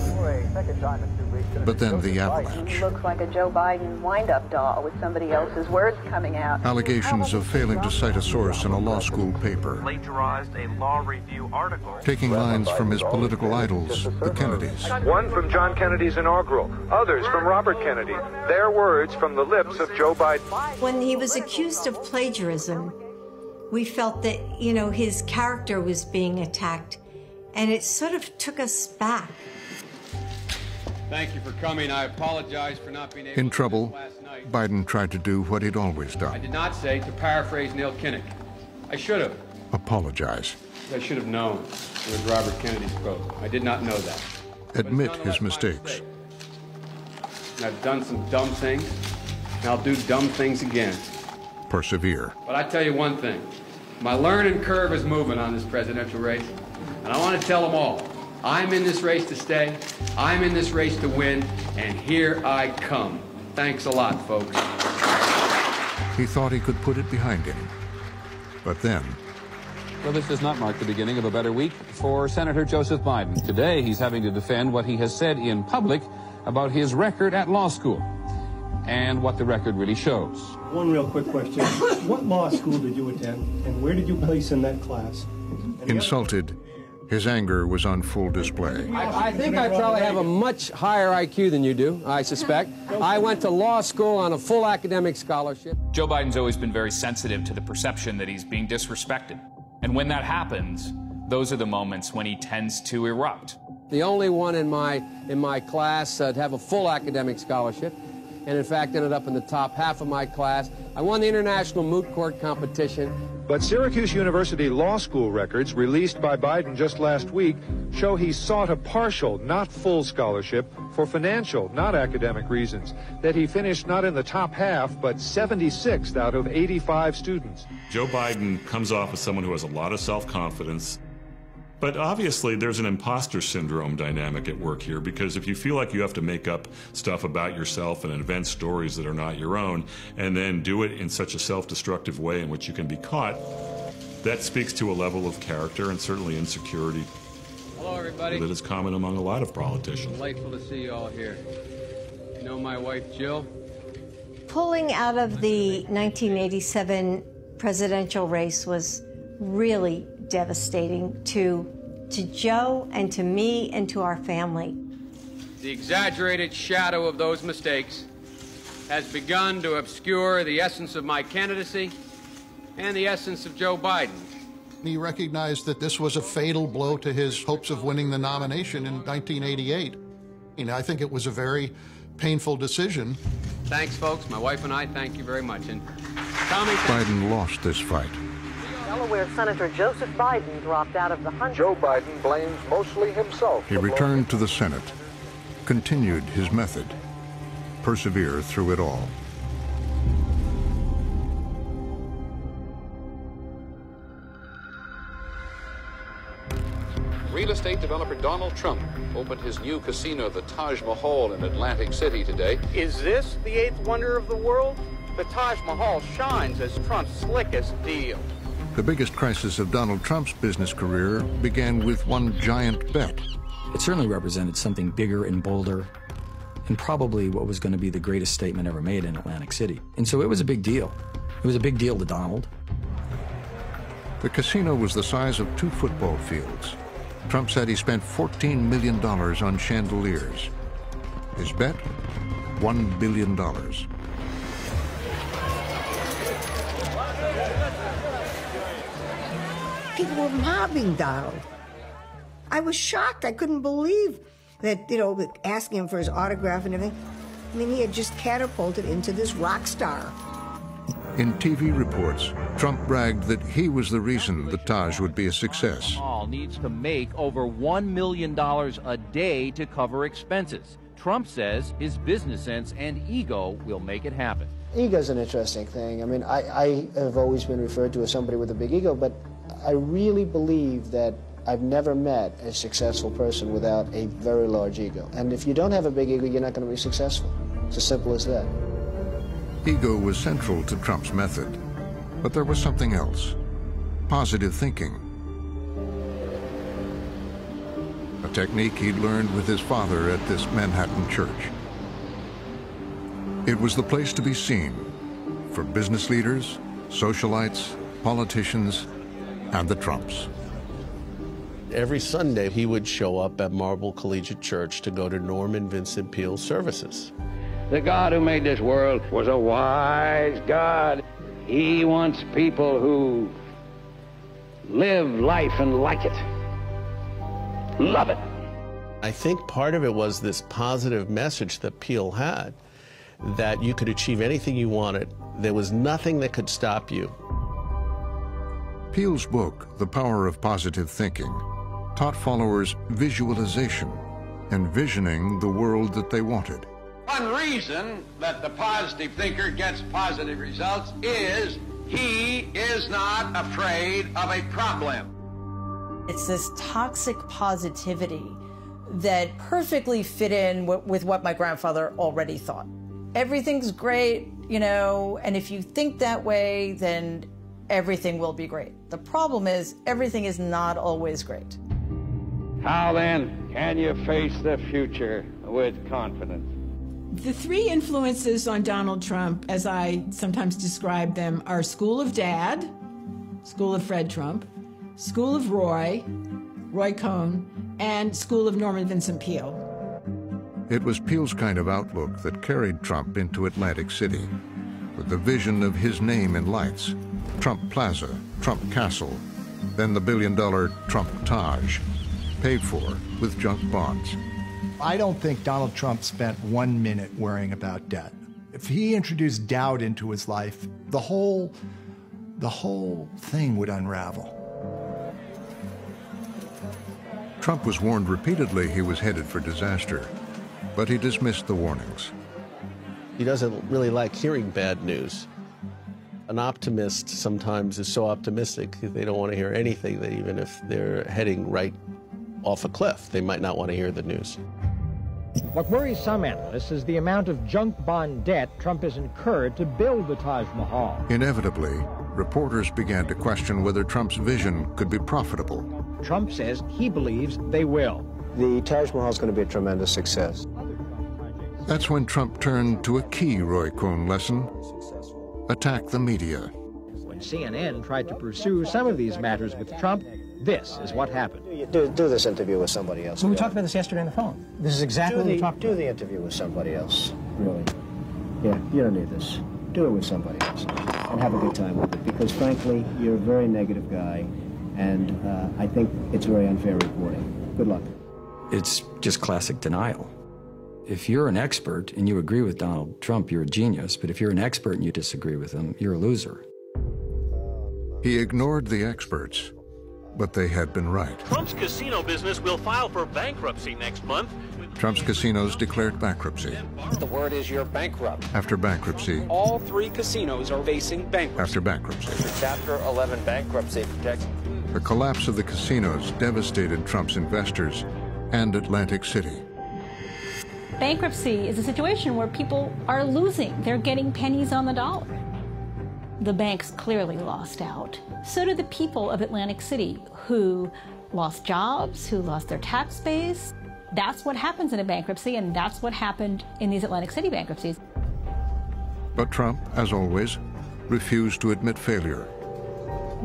But then the avalanche. He looks like a Joe Biden wind-up doll with somebody else's words coming out. Allegations of failing to cite a source in a law school paper. Plagiarized a law review article. Taking lines from his political idols, the Kennedys. One from John Kennedy's inaugural, others from Robert Kennedy. Their words from the lips of Joe Biden. When he was accused of plagiarism, we felt that, you know, his character was being attacked, and it sort of took us back. Thank you for coming. I apologize for not being able In to trouble, do this last night. Biden tried to do what he'd always I done. did not say, to paraphrase Neil Kinnock, I should have. Apologize. I should have known it was Robert Kennedy's quote. I did not know that. Admit his mistakes. And I've done some dumb things, and I'll do dumb things again. Persevere. But I tell you one thing, my learning curve is moving on this presidential race, and I want to tell them all, I'm in this race to stay, I'm in this race to win, and here I come. Thanks a lot, folks. He thought he could put it behind him. But then, Well, this does not mark the beginning of a better week for Senator Joseph Biden. Today, he's having to defend what he has said in public about his record at law school and what the record really shows. One real quick question. What law school did you attend, and where did you place in that class? insulted, his anger was on full display. I think I probably have a much higher IQ than you do, I suspect. I went to law school on a full academic scholarship. Joe Biden's always been very sensitive to the perception that he's being disrespected. And when that happens, those are the moments when he tends to erupt. The only one in my class to have a full academic scholarship, and in fact ended up in the top half of my class. I won the international moot court competition. But Syracuse University law school records released by Biden just last week show he sought a partial, not full scholarship for financial, not academic reasons, that he finished not in the top half, but 76th out of 85 students. Joe Biden comes off as someone who has a lot of self-confidence, but obviously there's an imposter syndrome dynamic at work here, because if you feel like you have to make up stuff about yourself and invent stories that are not your own, and then do it in such a self-destructive way in which you can be caught, that speaks to a level of character and certainly insecurity. Hello, everybody. That is common among a lot of politicians. Delightful to see you all here. You know my wife, Jill? Pulling out of the 1987 presidential race was really devastating to Joe and to me and to our family. The exaggerated shadow of those mistakes has begun to obscure the essence of my candidacy and the essence of Joe Biden. He recognized that this was a fatal blow to his hopes of winning the nomination in 1988. And I think it was a very painful decision. Thanks, folks. My wife and I thank you very much. And Tommy, Biden lost this fight. Delaware Senator Joseph Biden dropped out of the hunt. Joe Biden blames mostly himself. He returned to the Senate, continued his method, persevere through it all. Real estate developer Donald Trump opened his new casino, the Taj Mahal, in Atlantic City today. Is this the eighth wonder of the world? The Taj Mahal shines as Trump's slickest deal. The biggest crisis of Donald Trump's business career began with one giant bet. It certainly represented something bigger and bolder, and probably what was going to be the greatest statement ever made in Atlantic City. And so it was a big deal. It was a big deal to Donald. The casino was the size of 2 football fields. Trump said he spent $14 million on chandeliers. His bet, $1 billion. People were mobbing Donald. I was shocked. I couldn't believe that, asking him for his autograph and everything. I mean, he had just catapulted into this rock star. In TV reports, Trump bragged that he was the reason the Taj would be a success. Needs to make over $1 million a day to cover expenses. Trump says his business sense and ego will make it happen. Ego's an interesting thing. I mean, I have always been referred to as somebody with a big ego, but I really believe that I've never met a successful person without a very large ego. And if you don't have a big ego, you're not going to be successful. It's as simple as that. Ego was central to Trump's method, but there was something else: positive thinking. A technique he'd learned with his father at this Manhattan church. It was the place to be seen for business leaders, socialites, politicians, and the Trumps. Every Sunday, he would show up at Marble Collegiate Church to go to Norman Vincent Peale services. The God who made this world was a wise God. He wants people who live life and like it. Love it. I think part of it was this positive message that Peale had, that you could achieve anything you wanted. There was nothing that could stop you. Peale's book, The Power of Positive Thinking, taught followers visualization, envisioning the world that they wanted. One reason that the positive thinker gets positive results is he is not afraid of a problem. It's this toxic positivity that perfectly fit in with what my grandfather already thought. Everything's great, you know, and if you think that way, then everything will be great. The problem is, everything is not always great. How then can you face the future with confidence? The three influences on Donald Trump, as I sometimes describe them, are School of Dad, School of Fred Trump, School of Roy Cohn, and School of Norman Vincent Peale. It was Peale's kind of outlook that carried Trump into Atlantic City, with the vision of his name in lights: Trump Plaza, Trump Castle, then the billion-dollar Trump Taj, paid for with junk bonds. I don't think Donald Trump spent 1 minute worrying about debt. If he introduced doubt into his life, the whole thing would unravel. Trump was warned repeatedly he was headed for disaster, but he dismissed the warnings. He doesn't really like hearing bad news. An optimist sometimes is so optimistic that they don't want to hear anything, that even if they're heading right off a cliff, they might not want to hear the news. What worries some analysts is the amount of junk bond debt Trump has incurred to build the Taj Mahal. Inevitably, reporters began to question whether Trump's vision could be profitable. Trump says he believes they will. The Taj Mahal is going to be a tremendous success. That's when Trump turned to a key Roy Cohn lesson: attack the media. When CNN tried to pursue some of these matters with Trump, this is what happened. Do this interview with somebody else. Well, we talked about this yesterday on the phone. This is exactly what we talked about. Do the interview with somebody else, really. Yeah, you don't need this. Do it with somebody else and have a good time with it, because frankly, you're a very negative guy, and I think it's very unfair reporting. Good luck. It's just classic denial. If you're an expert and you agree with Donald Trump, you're a genius, but if you're an expert and you disagree with him, you're a loser. He ignored the experts, but they had been right. Trump's casino business will file for bankruptcy next month. Trump's casinos declared bankruptcy. The word is you're bankrupt. After bankruptcy. All three casinos are facing bankruptcy. After bankruptcy. Chapter 11 bankruptcy protects. The collapse of the casinos devastated Trump's investors and Atlantic City. Bankruptcy is a situation where people are losing. They're getting pennies on the dollar. The banks clearly lost out. So did the people of Atlantic City, who lost jobs, who lost their tax base. That's what happens in a bankruptcy, and that's what happened in these Atlantic City bankruptcies. But Trump, as always, refused to admit failure.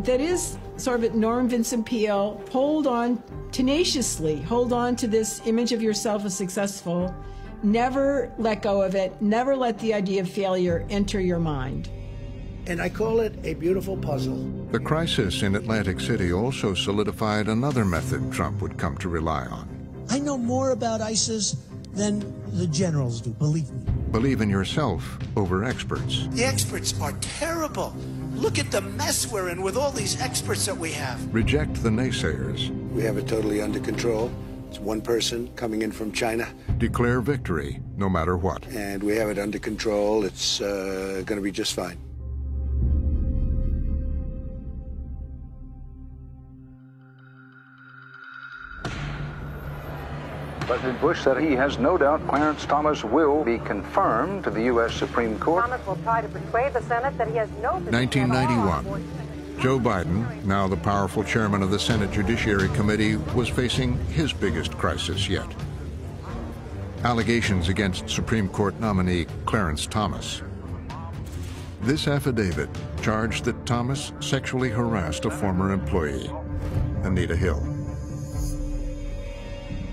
That is sort of at Norman Vincent Peale: hold on tenaciously, hold on to this image of yourself as successful. Never let go of it. Never let the idea of failure enter your mind. And I call it a beautiful puzzle. The crisis in Atlantic City also solidified another method Trump would come to rely on. I know more about ISIS than the generals do, believe me. Believe in yourself over experts. The experts are terrible. Look at the mess we're in with all these experts that we have. Reject the naysayers. We have it totally under control. It's one person coming in from China. Declare victory, no matter what. And we have it under control. It's going to be just fine. President Bush said he has no doubt Clarence Thomas will be confirmed to the U.S. Supreme Court. Thomas will try to persuade the Senate that he has no position 1991. Joe Biden, now the powerful chairman of the Senate Judiciary Committee, was facing his biggest crisis yet. Allegations against Supreme Court nominee Clarence Thomas. This affidavit charged that Thomas sexually harassed a former employee, Anita Hill.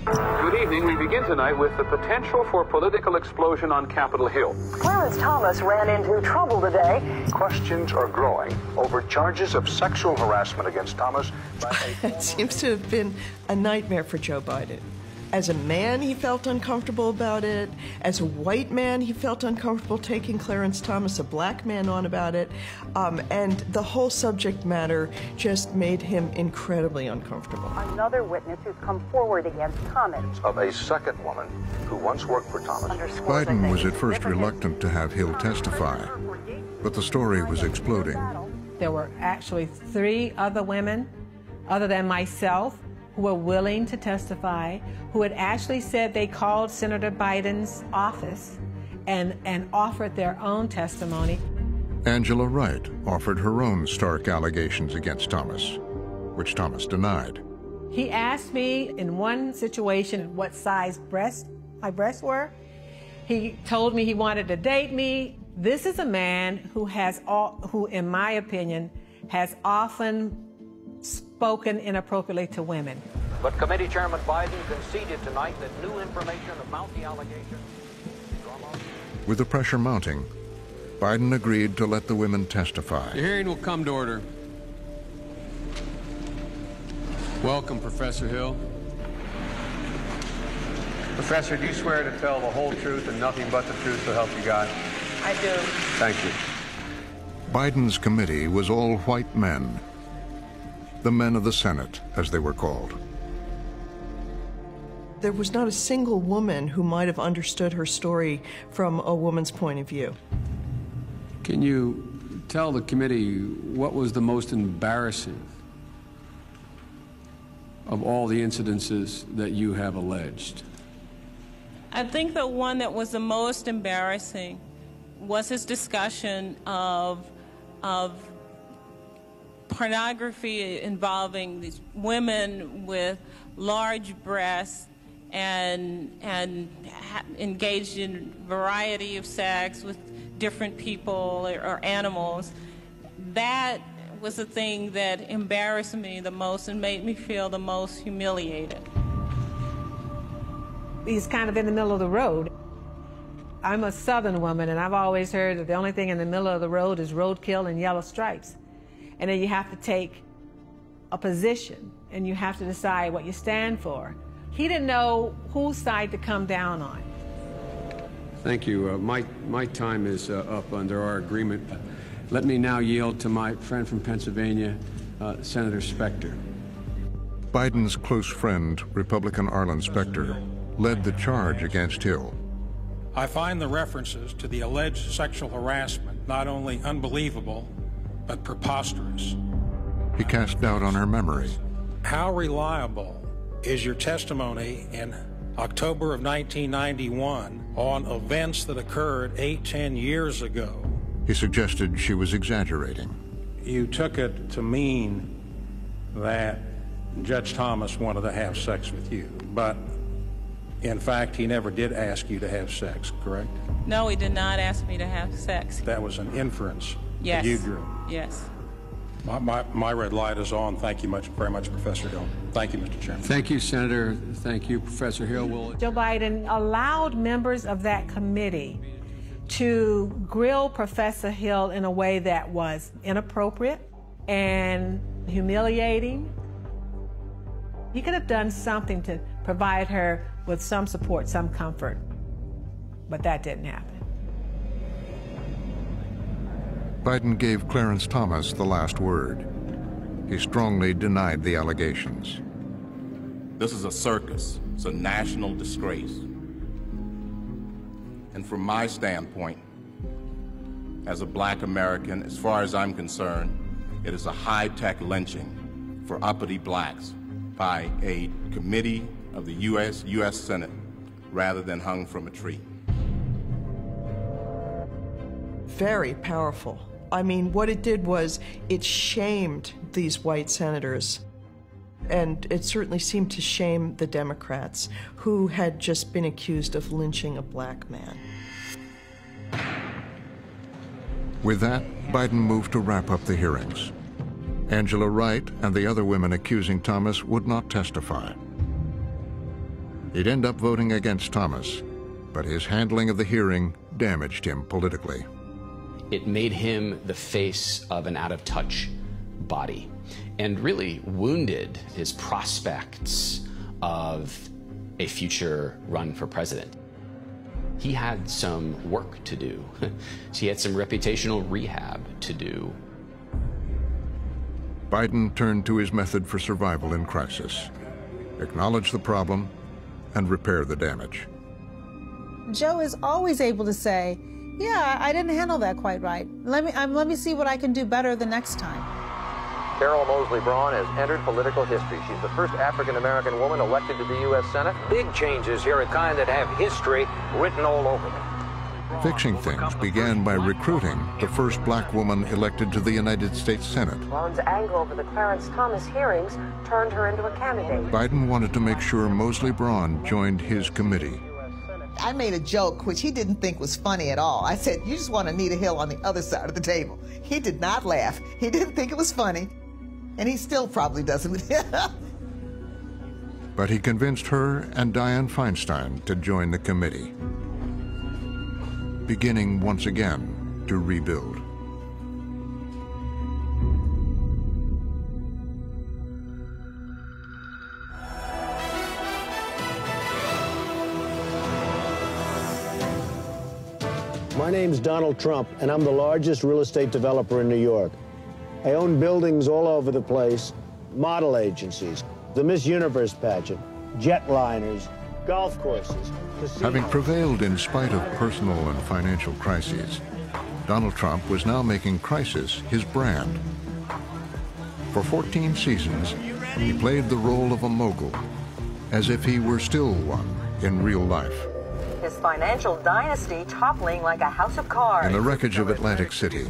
Good evening. We begin tonight with the potential for political explosion on Capitol Hill. Clarence Thomas ran into trouble today. Questions are growing over charges of sexual harassment against Thomas. It seems to have been a nightmare for Joe Biden. As a man, he felt uncomfortable about it. As a white man, he felt uncomfortable taking Clarence Thomas, a black man, on about it. And the whole subject matter just made him incredibly uncomfortable. Another witness who's come forward against Thomas. Of a second woman who once worked for Thomas. Biden was at first reluctant to have Hill testify, but the story was exploding. There were actually 3 other women, other than myself, who were willing to testify, who had actually said they called Senator Biden's office and offered their own testimony. Angela Wright offered her own stark allegations against Thomas, which Thomas denied. He asked me in one situation what size my breasts were. He told me he wanted to date me. This is a man who who, in my opinion, has often spoken inappropriately to women. But Committee Chairman Biden conceded tonight that new information about the allegations. With the pressure mounting, Biden agreed to let the women testify. The hearing will come to order. Welcome, Professor Hill. Professor, do you swear to tell the whole truth and nothing but the truth to help you God? I do. Thank you. Biden's committee was all white men. The men of the Senate, as they were called. There was not a single woman who might have understood her story from a woman's point of view. Can you tell the committee what was the most embarrassing of all the incidences that you have alleged? I think the one that was the most embarrassing was his discussion of pornography involving these women with large breasts and engaged in variety of sex with different people or animals. That was the thing that embarrassed me the most and made me feel the most humiliated. He's kind of in the middle of the road. I'm a Southern woman, and I've always heard that the only thing in the middle of the road is roadkill and yellow stripes. And then you have to take a position, and you have to decide what you stand for. He didn't know whose side to come down on. Thank you. My time is up under our agreement. Let me now yield to my friend from Pennsylvania, Senator Specter. Biden's close friend, Republican Arlen Specter, led the charge against Hill. I find the references to the alleged sexual harassment not only unbelievable, but preposterous. He cast doubt on her memory. How reliable is your testimony in October of 1991 on events that occurred 8-10 years ago? He suggested she was exaggerating. You took it to mean that Judge Thomas wanted to have sex with you, but in fact, he never did ask you to have sex, correct? No, he did not ask me to have sex. That was an inference yes. that you drew. Yes. My red light is on. Thank you very much, Professor Hill. Thank you, Mr. Chairman. Thank you, Senator. Thank you, Professor Hill. Joe Biden allowed members of that committee to grill Professor Hill in a way that was inappropriate and humiliating. He could have done something to provide her with some support, some comfort, but that didn't happen. Biden gave Clarence Thomas the last word. He strongly denied the allegations. This is a circus. It's a national disgrace. And from my standpoint, as a black American, as far as I'm concerned, it is a high-tech lynching for uppity blacks by a committee of the U.S. Senate rather than hung from a tree. Very powerful. I mean, what it did was it shamed these white senators. And it certainly seemed to shame the Democrats, who had just been accused of lynching a black man. With that, Biden moved to wrap up the hearings. Angela Wright and the other women accusing Thomas would not testify. He'd end up voting against Thomas, but his handling of the hearing damaged him politically. It made him the face of an out-of-touch body and really wounded his prospects of a future run for president. He had some work to do. He had some reputational rehab to do. Biden turned to his method for survival in crisis: acknowledge the problem and repair the damage. Joe is always able to say, yeah, I didn't handle that quite right. Let me see what I can do better the next time. Carol Moseley Braun has entered political history. She's the first African-American woman elected to the U.S. Senate. Big changes here, a kind that have history written all over them. Fixing things began by recruiting the first black woman elected to the United States Senate. Braun's anger over the Clarence Thomas hearings turned her into a candidate. Biden wanted to make sure Moseley Braun joined his committee. I made a joke, which he didn't think was funny at all. I said, you just want Anita Hill on the other side of the table. He did not laugh. He didn't think it was funny. And he still probably doesn't. But he convinced her and Dianne Feinstein to join the committee, beginning once again to rebuild. My name's Donald Trump, and I'm the largest real estate developer in New York. I own buildings all over the place, model agencies, the Miss Universe pageant, jetliners, golf courses, casinos. Having prevailed in spite of personal and financial crises, Donald Trump was now making crisis his brand. For 14 seasons, he played the role of a mogul, as if he were still one in real life. His financial dynasty toppling like a house of cards. In the wreckage of Atlantic City,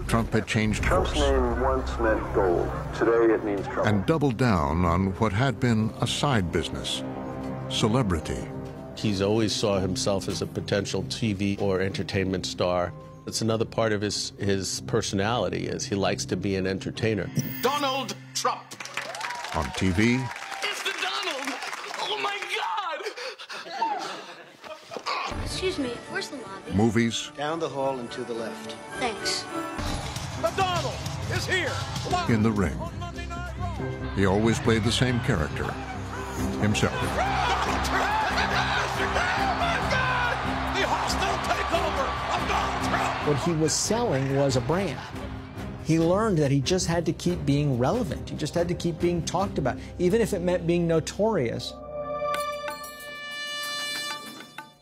Trump had changed course. Trump's name once meant gold. Today it means trouble. And doubled down on what had been a side business: celebrity. He's always saw himself as a potential TV or entertainment star. It's another part of his personality, is he likes to be an entertainer. Donald Trump. On TV. It's the Donald! Oh my God! Excuse me, where's the lobby? Movies. Down the hall and to the left. Thanks. The Donald is here! In the ring. He always played the same character, himself. Donald Trump! Oh my God! The hostile takeover of Donald Trump! What he was selling was a brand. He learned that he just had to keep being relevant. He just had to keep being talked about, even if it meant being notorious.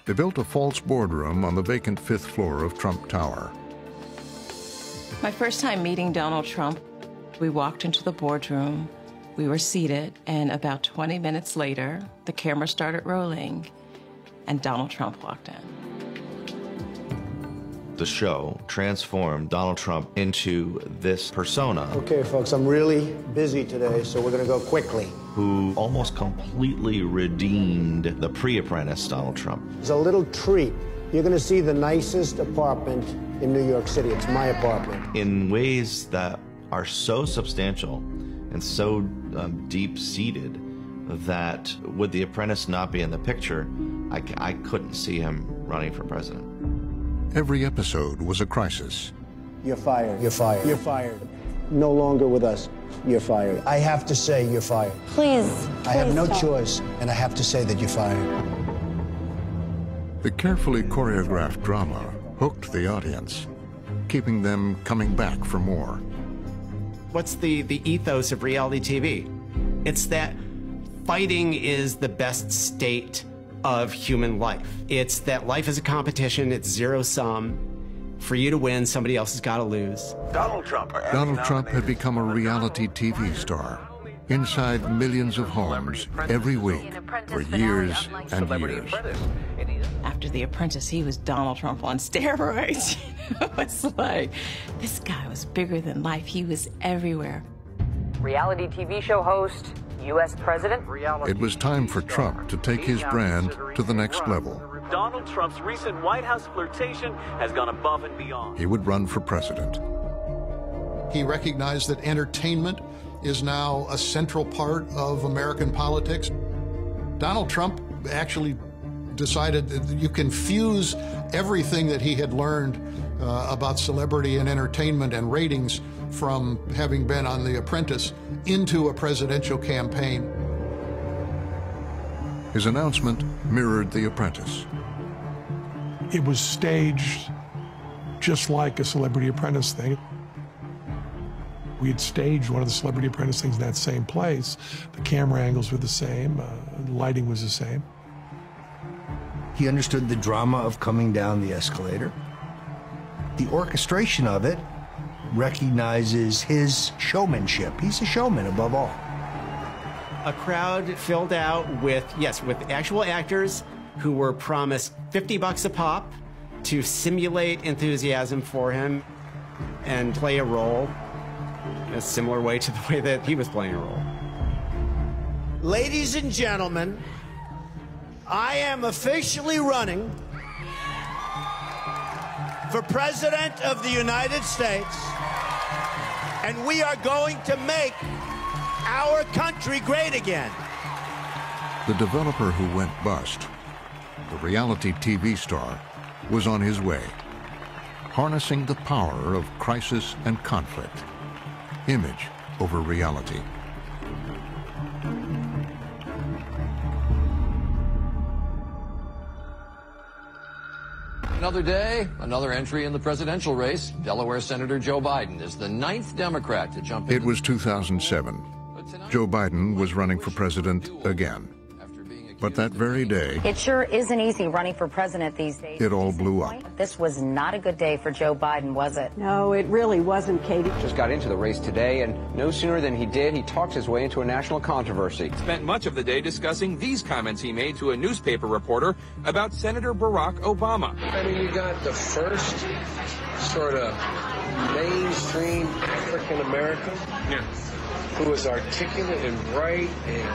They built a false boardroom on the vacant 5th floor of Trump Tower. My first time meeting Donald Trump, we walked into the boardroom, we were seated, and about 20 minutes later, the camera started rolling, and Donald Trump walked in. The show transformed Donald Trump into this persona. Okay, folks, I'm really busy today, so we're going to go quickly. Who almost completely redeemed the pre-apprentice Donald Trump. It's a little treat. You're going to see the nicest apartment in New York City. It's my apartment. In ways that are so substantial and so deep-seated that would the apprentice not be in the picture, I couldn't see him running for president. Every episode was a crisis. You're fired. You're fired. You're fired. No longer with us. You're fired. I have to say you're fired. Please. I have no choice, and I have to say that you're fired. The carefully choreographed drama hooked the audience. keeping them coming back for more. What's the ethos of reality TV? It's that fighting is the best state of human life. It's that life is a competition, it's zero-sum. For you to win, somebody else has got to lose. Donald Trump had become a reality TV star, inside millions of homes every week for years and years. After The Apprentice, he was Donald Trump on steroids. It's like, this guy was bigger than life. He was everywhere. Reality TV show host, U.S. President. It was time for Trump to take his brand to the next level. Donald Trump's recent White House flirtation has gone above and beyond. He would run for president. He recognized that entertainment is now a central part of American politics. Donald Trump actually decided that you can fuse everything that he had learned about celebrity and entertainment and ratings from having been on The Apprentice into a presidential campaign. His announcement mirrored The Apprentice. It was staged just like a Celebrity Apprentice thing. We had staged one of the Celebrity Apprentice things in that same place. The camera angles were the same, the lighting was the same. He understood the drama of coming down the escalator. The orchestration of it recognizes his showmanship. He's a showman above all. A crowd filled out with, yes, with actual actors who were promised $50 a pop to simulate enthusiasm for him and play a role in a similar way to the way that he was playing a role. Ladies and gentlemen, I am officially running for President of the United States, and we are going to make our country great again. The developer who went bust, the reality TV star, was on his way, harnessing the power of crisis and conflict, image over reality. Another day, another entry in the presidential race. Delaware Senator Joe Biden is the 9th Democrat to jump in. It was 2007. Joe Biden was running for president again. But that very day, it sure isn't easy running for president these days. It all blew up. This was not a good day for Joe Biden, was it? No, it really wasn't, Katie. Just got into the race today, and no sooner than he did, he talked his way into a national controversy. Spent much of the day discussing these comments he made to a newspaper reporter about Senator Barack Obama. I mean, you got the first sort of mainstream African American who is articulate and bright and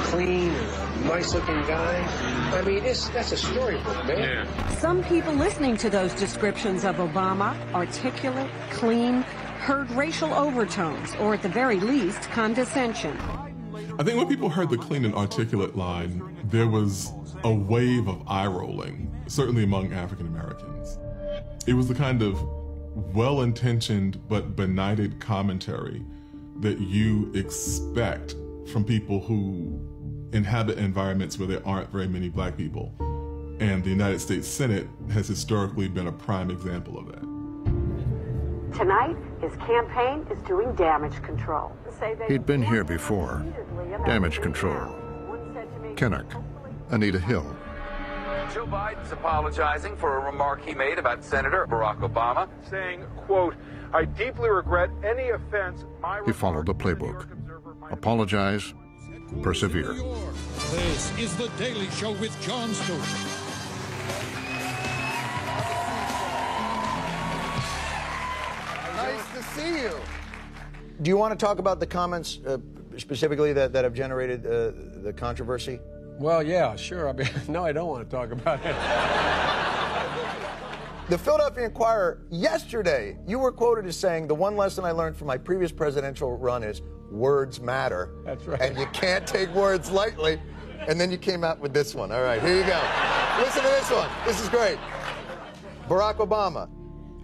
clean and a nice-looking guy. I mean, that's a storybook, man. Yeah. Some people listening to those descriptions of Obama, articulate, clean, heard racial overtones, or at the very least, condescension. I think when people heard the clean and articulate line, there was a wave of eye rolling, certainly among African Americans. It was the kind of well-intentioned but benighted commentary that you expect from people who inhabit environments where there aren't very many black people. And the United States Senate has historically been a prime example of that. Tonight, his campaign is doing damage control. He'd been here before. Damage control. Kinnock, Anita Hill. Joe Biden's apologizing for a remark he made about Senator Barack Obama, saying, quote, "I deeply regret any offense my..." He followed the playbook. Apologize, persevere. This is The Daily Show with Jon Stewart. Nice to see you. Do you want to talk about the comments specifically that have generated the controversy? Well, yeah, sure. I mean, no, I don't want to talk about it. The Philadelphia Inquirer, yesterday, you were quoted as saying, "The one lesson I learned from my previous presidential run is words matter." That's right. And you can't take words lightly. And then you came out with this one. All right, here you go. Listen to this one. This is great. Barack Obama.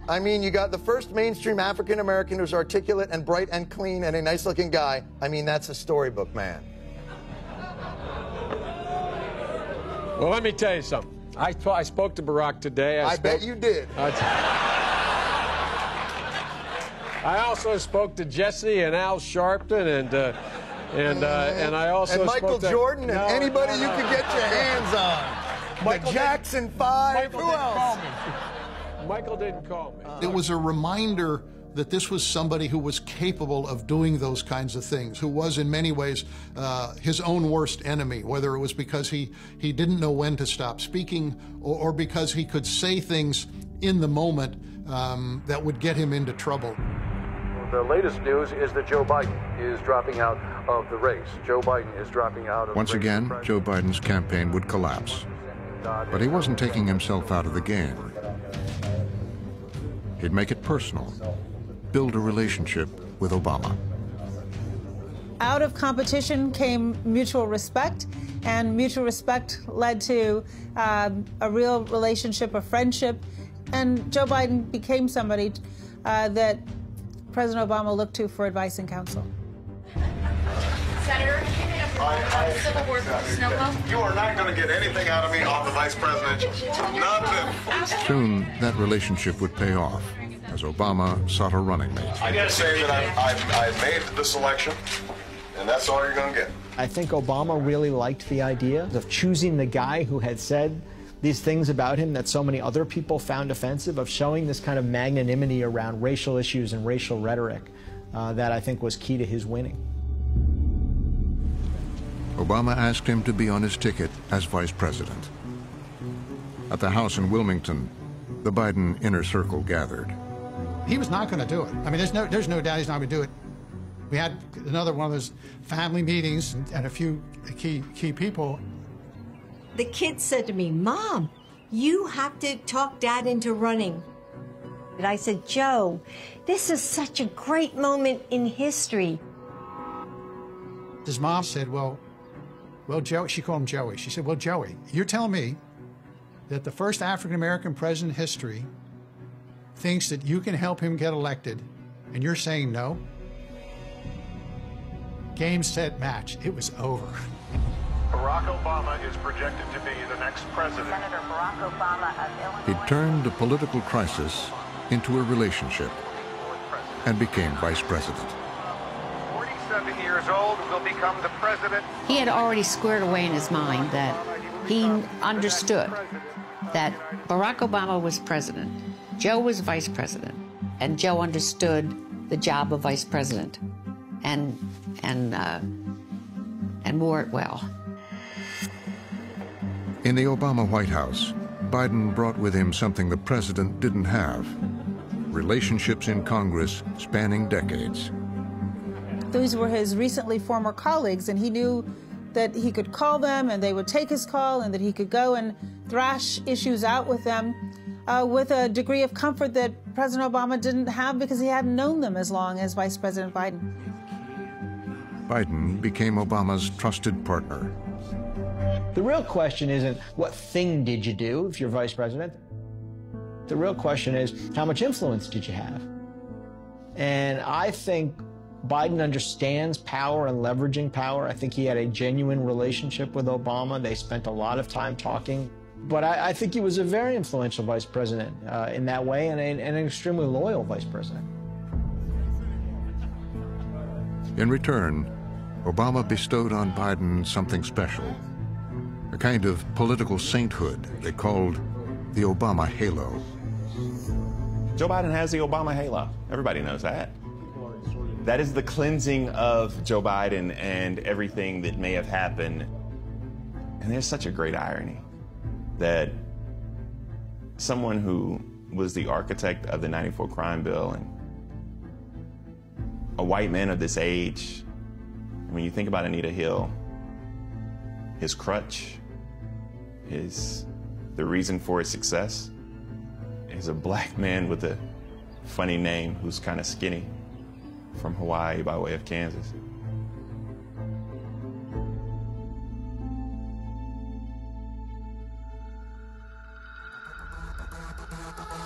I mean, you got the first mainstream African American who's articulate and bright and clean and a nice-looking guy. I mean, that's a storybook man. Well, let me tell you something. I spoke to Barack today. I bet you did. I also spoke to Jesse and Al Sharpton and I also and Michael spoke to Jordan and anybody you could get your hands on. Michael the Jackson Five. Michael Who didn't else? call me. Michael didn't call me. It was a reminder that this was somebody who was capable of doing those kinds of things, who was in many ways his own worst enemy, whether it was because he didn't know when to stop speaking or because he could say things in the moment that would get him into trouble. The latest news is that Joe Biden is dropping out of the race. Joe Biden is dropping out of Once the race. again, Joe Biden's campaign would collapse. But he wasn't taking himself out of the game. He'd make it personal, build a relationship with Obama. Out of competition came mutual respect, and mutual respect led to a real relationship, a friendship, and Joe Biden became somebody that President Obama looked to for advice and counsel. Senator, Civil War snowball? You are not going to get anything out of me off the vice president. Nothing. Soon, that relationship would pay off as Obama sought a running mate. I did say that I made the selection, and that's all you're going to get. I think Obama really liked the idea of choosing the guy who had said these things about him that so many other people found offensive, of showing this kind of magnanimity around racial issues and racial rhetoric that I think was key to his winning. Obama asked him to be on his ticket as vice president. At the house in Wilmington, the Biden inner circle gathered. He was not going to do it. I mean, there's no doubt he's not going to do it. We had another one of those family meetings and a few key people. The kid said to me, "Mom, you have to talk Dad into running." And I said, "Joe, this is such a great moment in history." His mom said, well, Joe," she called him Joey. She said, "Well, Joey, you're telling me that the first African-American president in history thinks that you can help him get elected, and you're saying no?" Game, set, match. It was over. Barack Obama is projected to be the next president. Senator Barack Obama of Illinois. He turned a political crisis into a relationship and became vice president. 47 years old, will become the president. He had already squared away in his mind that he understood that Barack Obama was president, Joe was vice president, and Joe understood the job of vice president and wore it well. In the Obama White House, Biden brought with him something the president didn't have: relationships in Congress spanning decades. These were his recently former colleagues, and he knew that he could call them and they would take his call, and that he could go and thrash issues out with them with a degree of comfort that President Obama didn't have because he hadn't known them as long as Vice President Biden. Biden became Obama's trusted partner. The real question isn't what thing did you do if you're vice president. The real question is how much influence did you have? And I think Biden understands power and leveraging power. I think he had a genuine relationship with Obama. They spent a lot of time talking. But I think he was a very influential vice president in that way, and an extremely loyal vice president. In return, Obama bestowed on Biden something special, a kind of political sainthood they called the Obama halo. Joe Biden has the Obama halo. Everybody knows that. That is the cleansing of Joe Biden and everything that may have happened. And there's such a great irony that someone who was the architect of the '94 crime bill and a white man of this age, when you think about Anita Hill, his crutch, the reason for his success is a black man with a funny name who's kind of skinny from Hawaii by way of Kansas.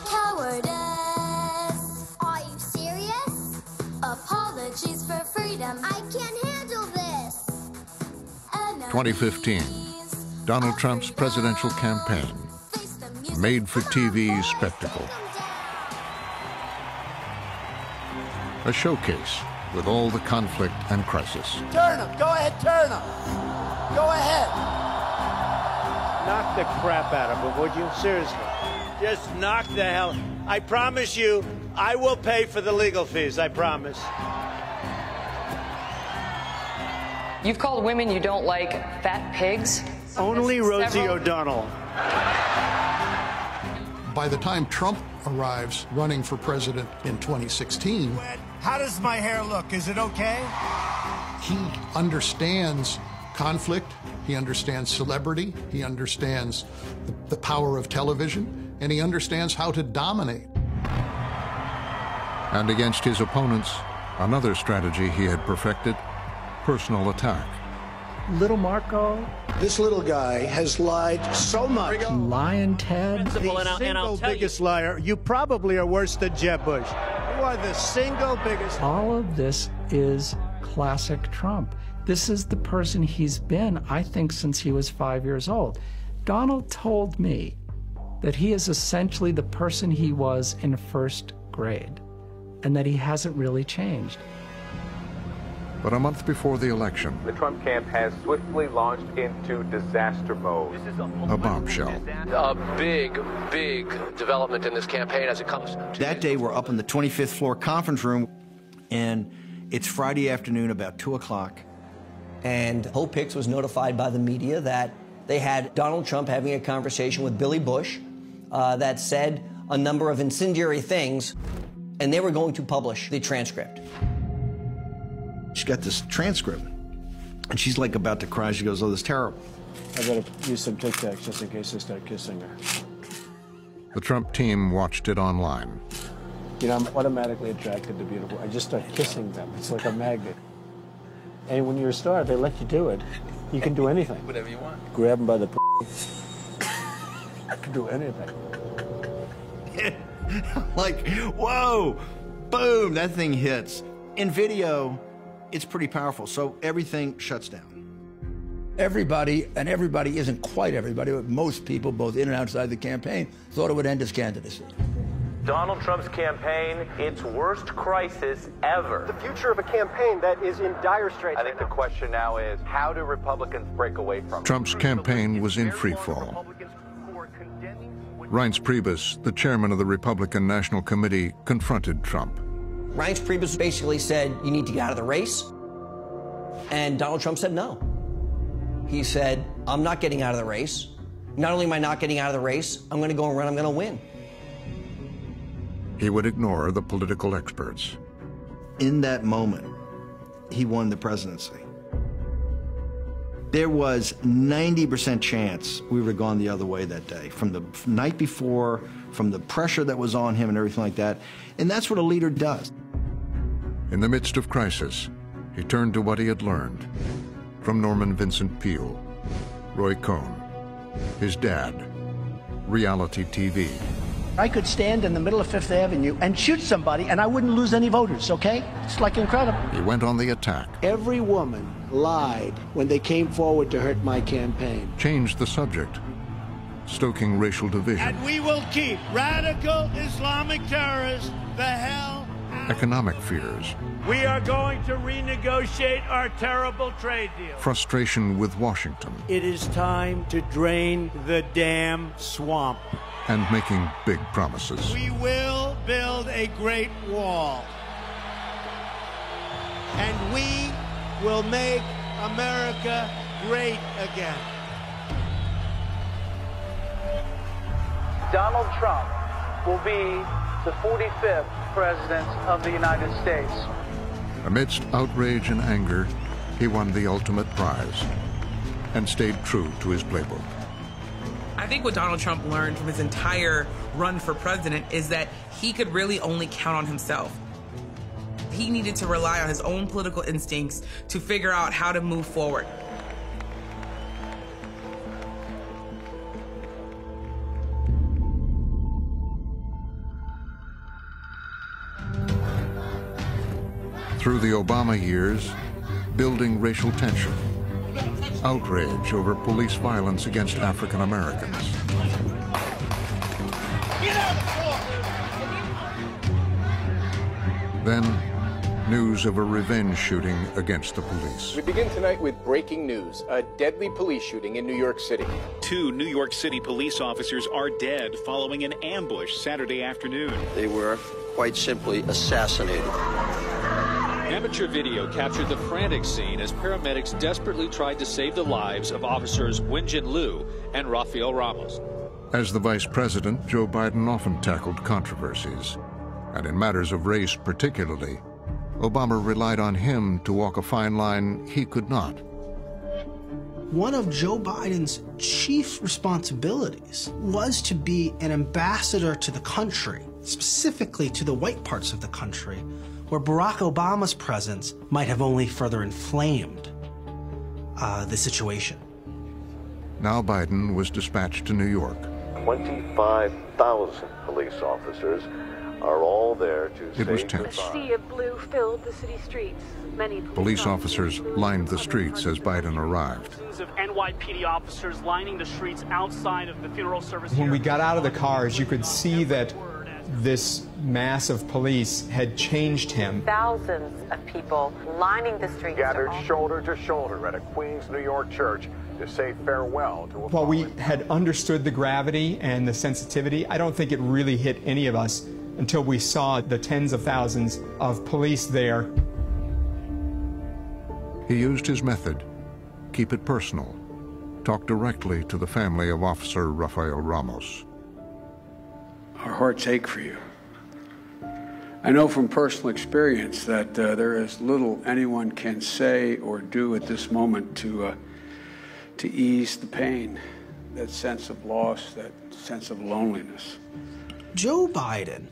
Cowardice. Are you serious? Apologies for freedom. I can't handle this. 2015, Donald Trump's presidential campaign, made-for-TV spectacle. A showcase with all the conflict and crisis. Turn him. Go ahead, turn him. Go ahead. Knock the crap out of him, would you? Seriously. Just knock the hell. I promise you, I will pay for the legal fees. I promise. You've called women you don't like fat pigs? Only Rosie O'Donnell. By the time Trump arrives running for president in 2016, how does my hair look? Is it okay? He understands conflict, he understands celebrity, he understands the power of television, and he understands how to dominate. And against his opponents, another strategy he had perfected, personal attack. Little Marco. This little guy has lied so much. Lion Ted. The single biggest liar. You probably are worse than Jeb Bush. You are the single biggest. All of this is classic Trump. This is the person he's been, I think, since he was 5 years old. Donald told me that he is essentially the person he was in first grade, and that he hasn't really changed. But a month before the election, the Trump camp has swiftly launched into disaster mode. A bombshell. A big development in this campaign as it comes. That day, we're up in the 25th floor conference room, and it's Friday afternoon, about 2 o'clock. And Hope Hicks was notified by the media that they had Donald Trump having a conversation with Billy Bush that said a number of incendiary things, and they were going to publish the transcript. She got this transcript, and she's like about to cry. She goes, "Oh, this is terrible." I gotta use some Tic Tacs just in case I start kissing her. The Trump team watched it online. You know, I'm automatically attracted to beautiful. I just start kissing them. It's like a magnet. And when you're a star, they let you do it. You can do anything. Whatever you want. Grab them by the I can do anything. Like, whoa, boom, that thing hits. In video, it's pretty powerful, so everything shuts down. Everybody, and everybody isn't quite everybody, but most people, both in and outside the campaign, thought it would end his candidacy. Donald Trump's campaign, its worst crisis ever. The future of a campaign that is in dire straits. I think the question now is, how do Republicans break away from it? Trump's campaign was in free fall. Reince Priebus, the chairman of the Republican National Committee, confronted Trump. Reince Priebus basically said, you need to get out of the race. And Donald Trump said no. He said, I'm not getting out of the race. Not only am I not getting out of the race, I'm going to go and run, I'm going to win. He would ignore the political experts. In that moment, he won the presidency. There was 90% chance we would have gone the other way that day, from the night before, from the pressure that was on him and everything like that. And that's what a leader does. In the midst of crisis, he turned to what he had learned from Norman Vincent Peale, Roy Cohn, his dad, reality TV. I could stand in the middle of Fifth Avenue and shoot somebody and I wouldn't lose any voters, okay? It's like incredible. He went on the attack. Every woman lied when they came forward to hurt my campaign. Changed the subject, stoking racial division. And we will keep radical Islamic terrorists the hell out. Economic fears. We are going to renegotiate our terrible trade deal. Frustration with Washington. It is time to drain the damn swamp. And making big promises. We will build a great wall. And we will make America great again. Donald Trump will be the 45th president of the United States. Amidst outrage and anger, he won the ultimate prize and stayed true to his playbook. I think what Donald Trump learned from his entire run for president is that he could really only count on himself. He needed to rely on his own political instincts to figure out how to move forward. Through the Obama years, building racial tension, outrage over police violence against African Americans. Then, news of a revenge shooting against the police. We begin tonight with breaking news, a deadly police shooting in New York City. 2 New York City police officers are dead following an ambush Saturday afternoon. They were quite simply assassinated. Amateur video captured the frantic scene as paramedics desperately tried to save the lives of officers Wenjin Liu and Rafael Ramos. As the vice president, Joe Biden often tackled controversies, and in matters of race particularly, Obama relied on him to walk a fine line he could not. One of Joe Biden's chief responsibilities was to be an ambassador to the country, specifically to the white parts of the country, where Barack Obama's presence might have only further inflamed the situation. Now Biden was dispatched to New York. 25,000 police officers are all there to save It was tense. A sea of blue filled the city streets. Many Police officers lined the streets as Biden arrived. Of NYPD officers lining the streets outside of the funeral service. When we got out of the cars, you could see that this mass of police had changed him. Thousands of people lining the streets. Gathered shoulder to shoulder at a Queens, New York church to say farewell to a While we had understood the gravity and the sensitivity, I don't think it really hit any of us until we saw the tens of thousands of police there. He used his method, keep it personal, talk directly to the family of Officer Rafael Ramos. Our hearts ache for you. I know from personal experience that there is little anyone can say or do at this moment to ease the pain, that sense of loss, that sense of loneliness. Joe Biden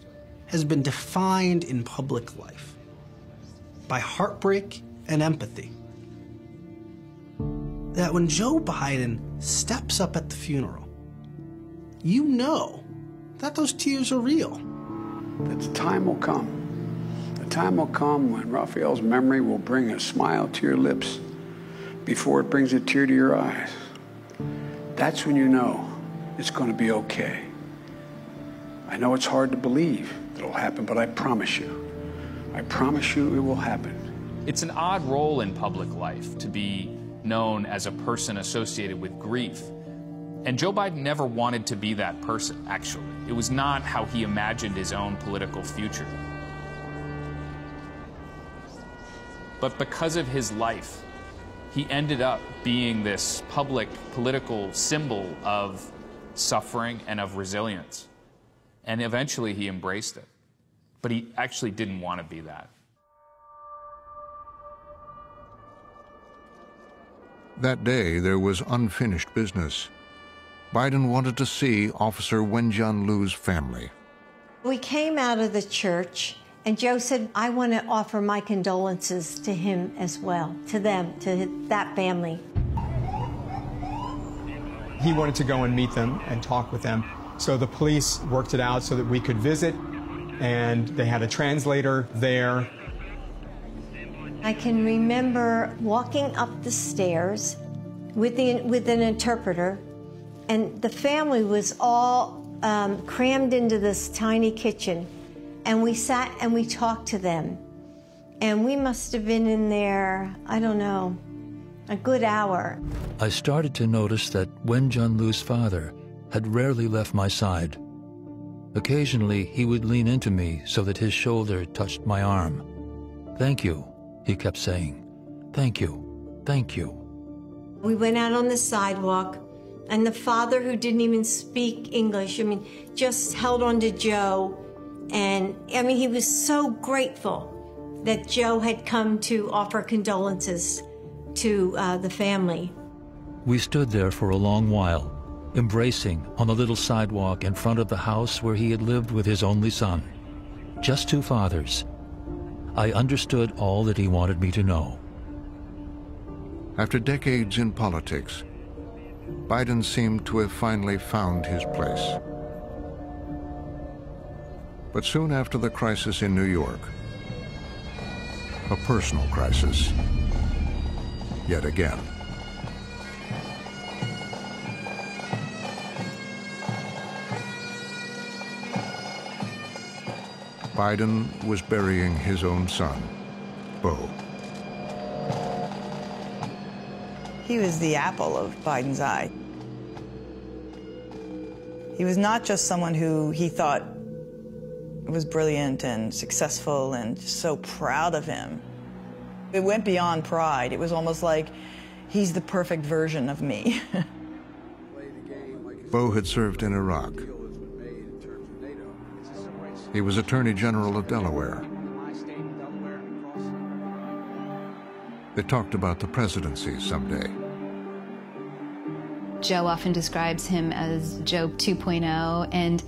has been defined in public life by heartbreak and empathy. That when Joe Biden steps up at the funeral, you know that those tears are real. That the time will come. The time will come when Raphael's memory will bring a smile to your lips before it brings a tear to your eyes. That's when you know it's going to be okay. I know it's hard to believe that it'll happen, but I promise you it will happen. It's an odd role in public life to be known as a person associated with grief. And Joe Biden never wanted to be that person, actually. It was not how he imagined his own political future. But because of his life, he ended up being this public political symbol of suffering and of resilience. And eventually he embraced it. But he actually didn't want to be that. That day, there was unfinished business. Biden wanted to see Officer Wenjin Liu's family. We came out of the church, and Joe said, I want to offer my condolences to him as well, to them, to that family. He wanted to go and meet them and talk with them. So the police worked it out so that we could visit, and they had a translator there. I can remember walking up the stairs with an interpreter, and the family was all crammed into this tiny kitchen, and we sat and we talked to them. And we must have been in there, I don't know, a good hour. I started to notice that Wenjin Liu's father had rarely left my side. Occasionally, he would lean into me so that his shoulder touched my arm. "Thank you," he kept saying. "Thank you, thank you." We went out on the sidewalk, and the father, who didn't even speak English, just held on to Joe. And, he was so grateful that Joe had come to offer condolences to the family. We stood there for a long while, embracing on the little sidewalk in front of the house where he had lived with his only son. Just two fathers. I understood all that he wanted me to know. After decades in politics, Biden seemed to have finally found his place. But soon after the crisis in New York, a personal crisis, yet again. Biden was burying his own son Bo. He was the apple of Biden's eye. He was not just someone who he thought was brilliant and successful and just so proud of him. It went beyond pride. It was almost like, he's the perfect version of me. Bo had served in Iraq. He was Attorney General of Delaware. They talked about the presidency someday. Joe often describes him as Joe 2.0, and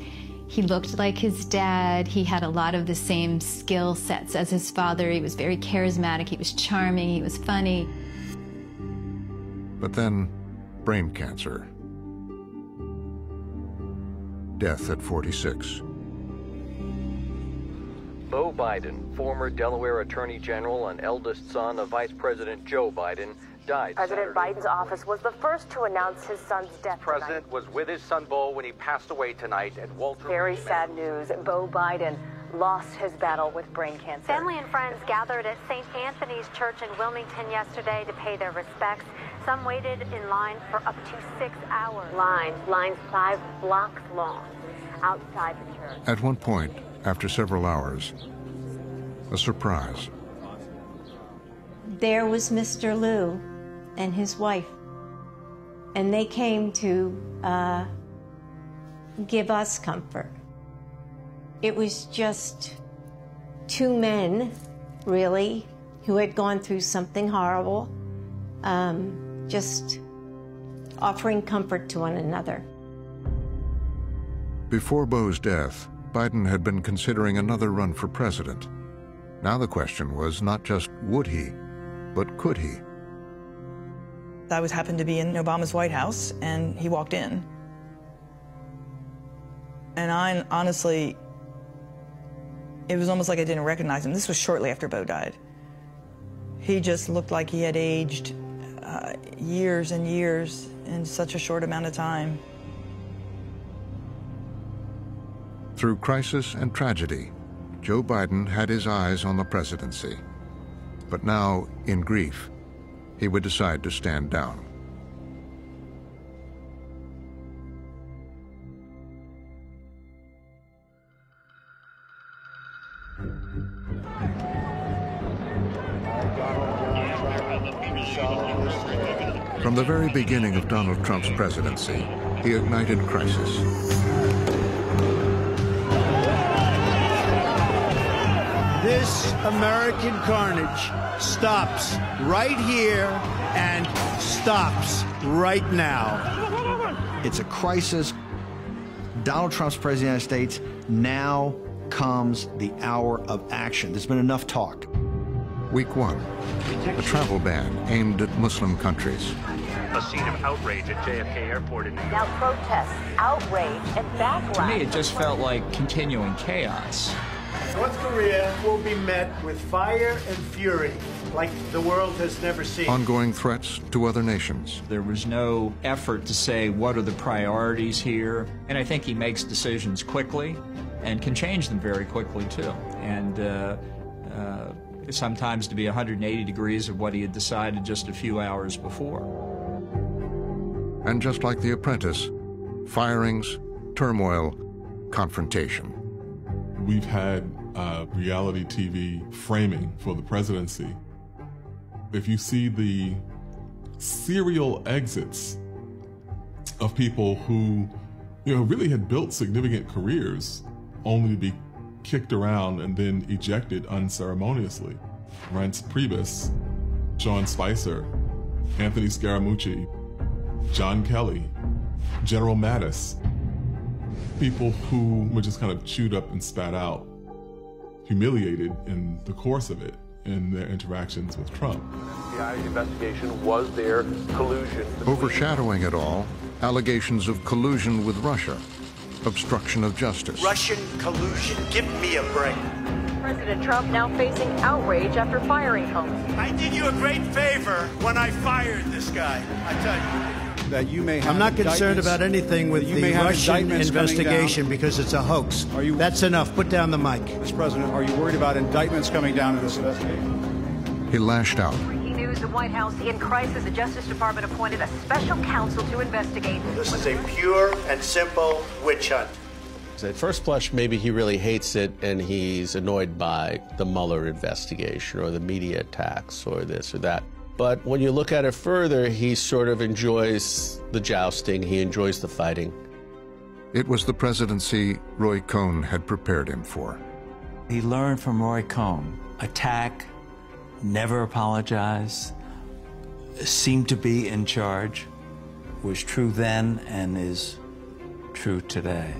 he looked like his dad. He had a lot of the same skill sets as his father. He was very charismatic, he was charming, he was funny. But then, brain cancer. Death at 46. Bo Biden, former Delaware Attorney General and eldest son of Vice President Joe Biden, died President Biden's office was the first to announce his son's death. The president was with his son Bo when he passed away tonight at Walter. Very sad news. Bo Biden lost his battle with brain cancer. Family and friends gathered at St. Anthony's Church in Wilmington yesterday to pay their respects. Some waited in line for up to 6 hours. Lines 5 blocks long outside the church. At one point, after several hours, a surprise. There was Mr. Liu and his wife, and they came to give us comfort. It was just two men, really, who had gone through something horrible, just offering comfort to one another. Before Bo's death, Biden had been considering another run for president. Now the question was not just would he, but could he? I happened to be in Obama's White House, and he walked in. And I honestly, it was almost like I didn't recognize him. This was shortly after Bo died. He just looked like he had aged years and years in such a short amount of time. Through crisis and tragedy, Joe Biden had his eyes on the presidency. But now, in grief, he would decide to stand down. From the very beginning of Donald Trump's presidency, he ignited crisis. This American carnage stops right here and stops right now. It's a crisis. Donald Trump's president of the United States. Now comes the hour of action. There's been enough talk. Week 1, a travel ban aimed at Muslim countries. A scene of outrage at JFK Airport in New York. Now protests, outrage, and backlash. To me, it just felt like continuing chaos. North Korea will be met with fire and fury like the world has never seen. Ongoing threats to other nations. There was no effort to say what are the priorities here, and I think he makes decisions quickly and can change them very quickly too. And sometimes to be 180 degrees of what he had decided just a few hours before. And just like The Apprentice, firings, turmoil, confrontation. We've had reality TV framing for the presidency. If you see the serial exits of people who, really had built significant careers only to be kicked around and then ejected unceremoniously. Reince Priebus, Sean Spicer, Anthony Scaramucci, John Kelly, General Mattis. People who were just kind of chewed up and spat out, humiliated in the course of it in their interactions with Trump. The FBI investigation was there collusion. Overshadowing it all, allegations of collusion with Russia, obstruction of justice. Russian collusion. Give me a break. President Trump now facing outrage after firing Comey. I did you a great favor when I fired this guy, I tell you. That you may have I'm not concerned about anything with the Russian investigation because it's a hoax. That's enough. Put down the mic. Mr. President, are you worried about indictments coming down in this investigation? He lashed out. Breaking news, the White House in crisis. The Justice Department appointed a special counsel to investigate. This is a pure and simple witch hunt. At first blush, maybe he really hates it and he's annoyed by the Mueller investigation or the media attacks or this or that. But when you look at it further, he sort of enjoys the jousting, he enjoys the fighting. It was the presidency Roy Cohn had prepared him for. He learned from Roy Cohn. Attack, never apologize, seemed to be in charge, was true then and is true today.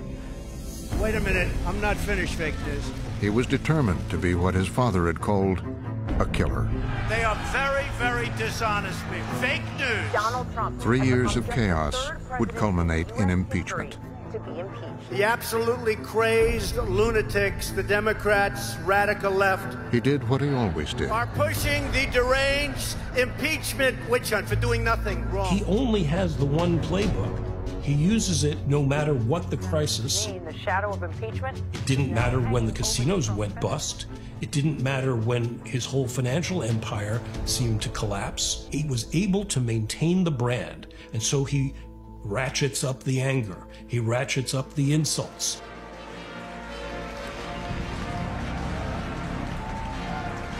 Wait a minute, I'm not finished, fake news. He was determined to be what his father had called a killer. They are very, very dishonest people. Fake news. Donald Trump. 3 years of chaos would culminate in impeachment. To be impeached. The absolutely crazed lunatics, the Democrats, radical left, He did what he always did. are pushing the deranged impeachment witch hunt for doing nothing wrong. He only has the one playbook. He uses it no matter what the crisis. In the shadow of impeachment. It didn't matter when the casinos went bust. It didn't matter when his whole financial empire seemed to collapse. He was able to maintain the brand, and so he ratchets up the anger. He ratchets up the insults.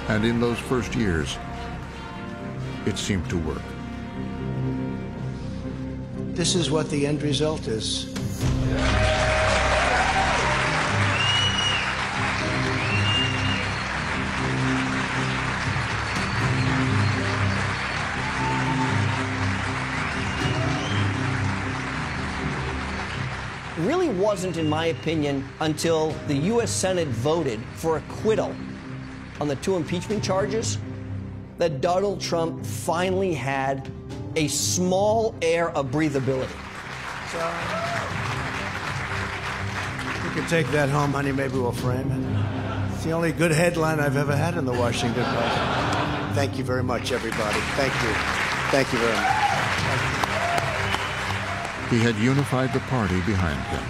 And in those first years, it seemed to work. This is what the end result is. It really wasn't, in my opinion, until the U.S. Senate voted for acquittal on the 2 impeachment charges that Donald Trump finally had a small air of breathability. So, you can take that home, honey. Maybe we'll frame it. It's the only good headline I've ever had in the Washington Post. Thank you very much, everybody. Thank you. Thank you very much. He had unified the party behind him,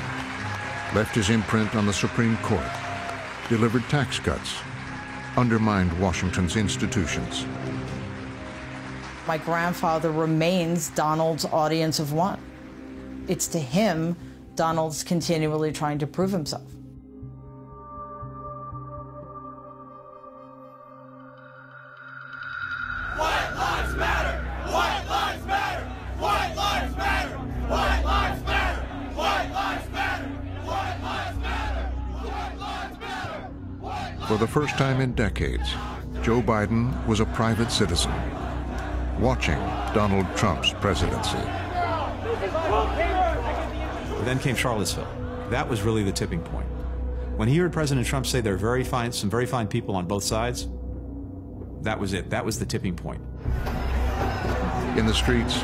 left his imprint on the Supreme Court, delivered tax cuts, undermined Washington's institutions. My grandfather remains Donald's audience of one. It's to him Donald's continually trying to prove himself. White lives matter! White lives matter! White lives matter! White lives matter! White lives matter! White lives matter! White lives matter! For the first time in decades, Joe Biden was a private citizen, watching Donald Trump's presidency. Then came Charlottesville. That was really the tipping point. When he heard President Trump say there are some very fine people on both sides, that was it. That was the tipping point. In the streets,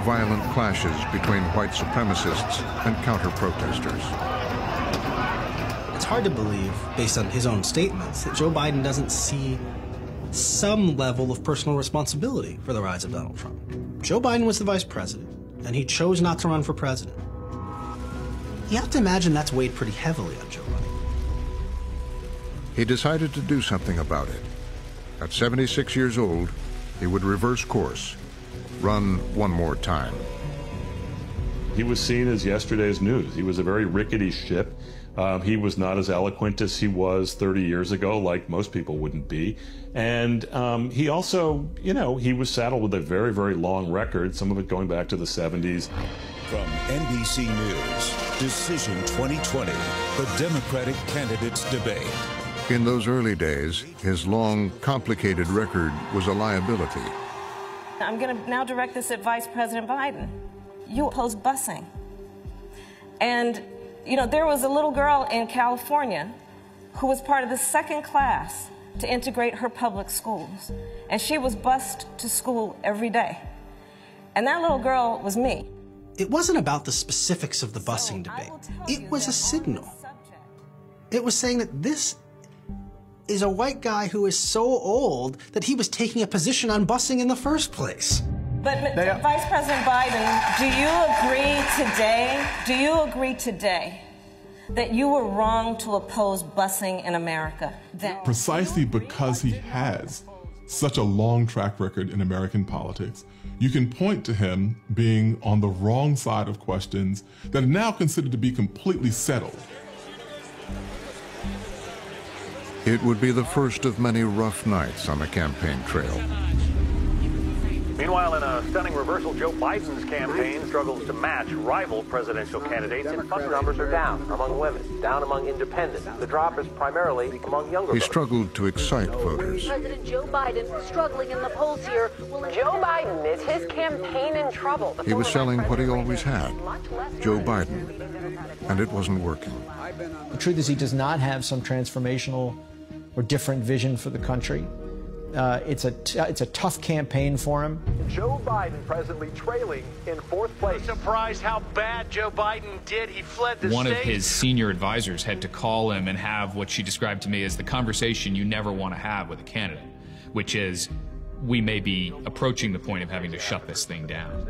violent clashes between white supremacists and counter-protesters. It's hard to believe, based on his own statements, that Joe Biden doesn't see some level of personal responsibility for the rise of Donald Trump. Joe Biden was the vice president, and he chose not to run for president. You have to imagine that's weighed pretty heavily on Joe Biden. He decided to do something about it. At 76 years old, he would reverse course, run one more time. He was seen as yesterday's news. He was a very rickety ship. He was not as eloquent as he was 30 years ago, like most people wouldn't be. And he also, he was saddled with a very, very long record, some of it going back to the 70s. From NBC News, Decision 2020, the Democratic candidates debate. In those early days, his long, complicated record was a liability. I'm going to now direct this at Vice President Biden. You oppose busing. And, there was a little girl in California who was part of the second class to integrate her public schools. And she was bused to school every day. And that little girl was me. It wasn't about the specifics of the busing debate. It was a signal. It was saying that this is a white guy who is so old that he was taking a position on busing in the first place. But Vice President Biden, do you agree today that you were wrong to oppose busing in America? Precisely because he has such a long track record in American politics. You can point to him being on the wrong side of questions that are now considered to be completely settled. It would be the first of many rough nights on the campaign trail. Meanwhile, in a stunning reversal, Joe Biden's campaign struggles to match rival presidential candidates, and funding numbers are down among women, down among independents. The drop is primarily among younger He voters. struggled to excite voters. President Joe Biden struggling in the polls here. Joe Biden, is his campaign in trouble? He was selling what he always had, Joe Biden, and it wasn't working. The truth is he does not have some transformational or different vision for the country. It's a tough campaign for him. Joe Biden presently trailing in fourth place. Surprised how bad Joe Biden did. He fled the state. One of his senior advisors had to call him and have what she described to me as the conversation you never want to have with a candidate, which is, we may be approaching the point of having to shut this thing down.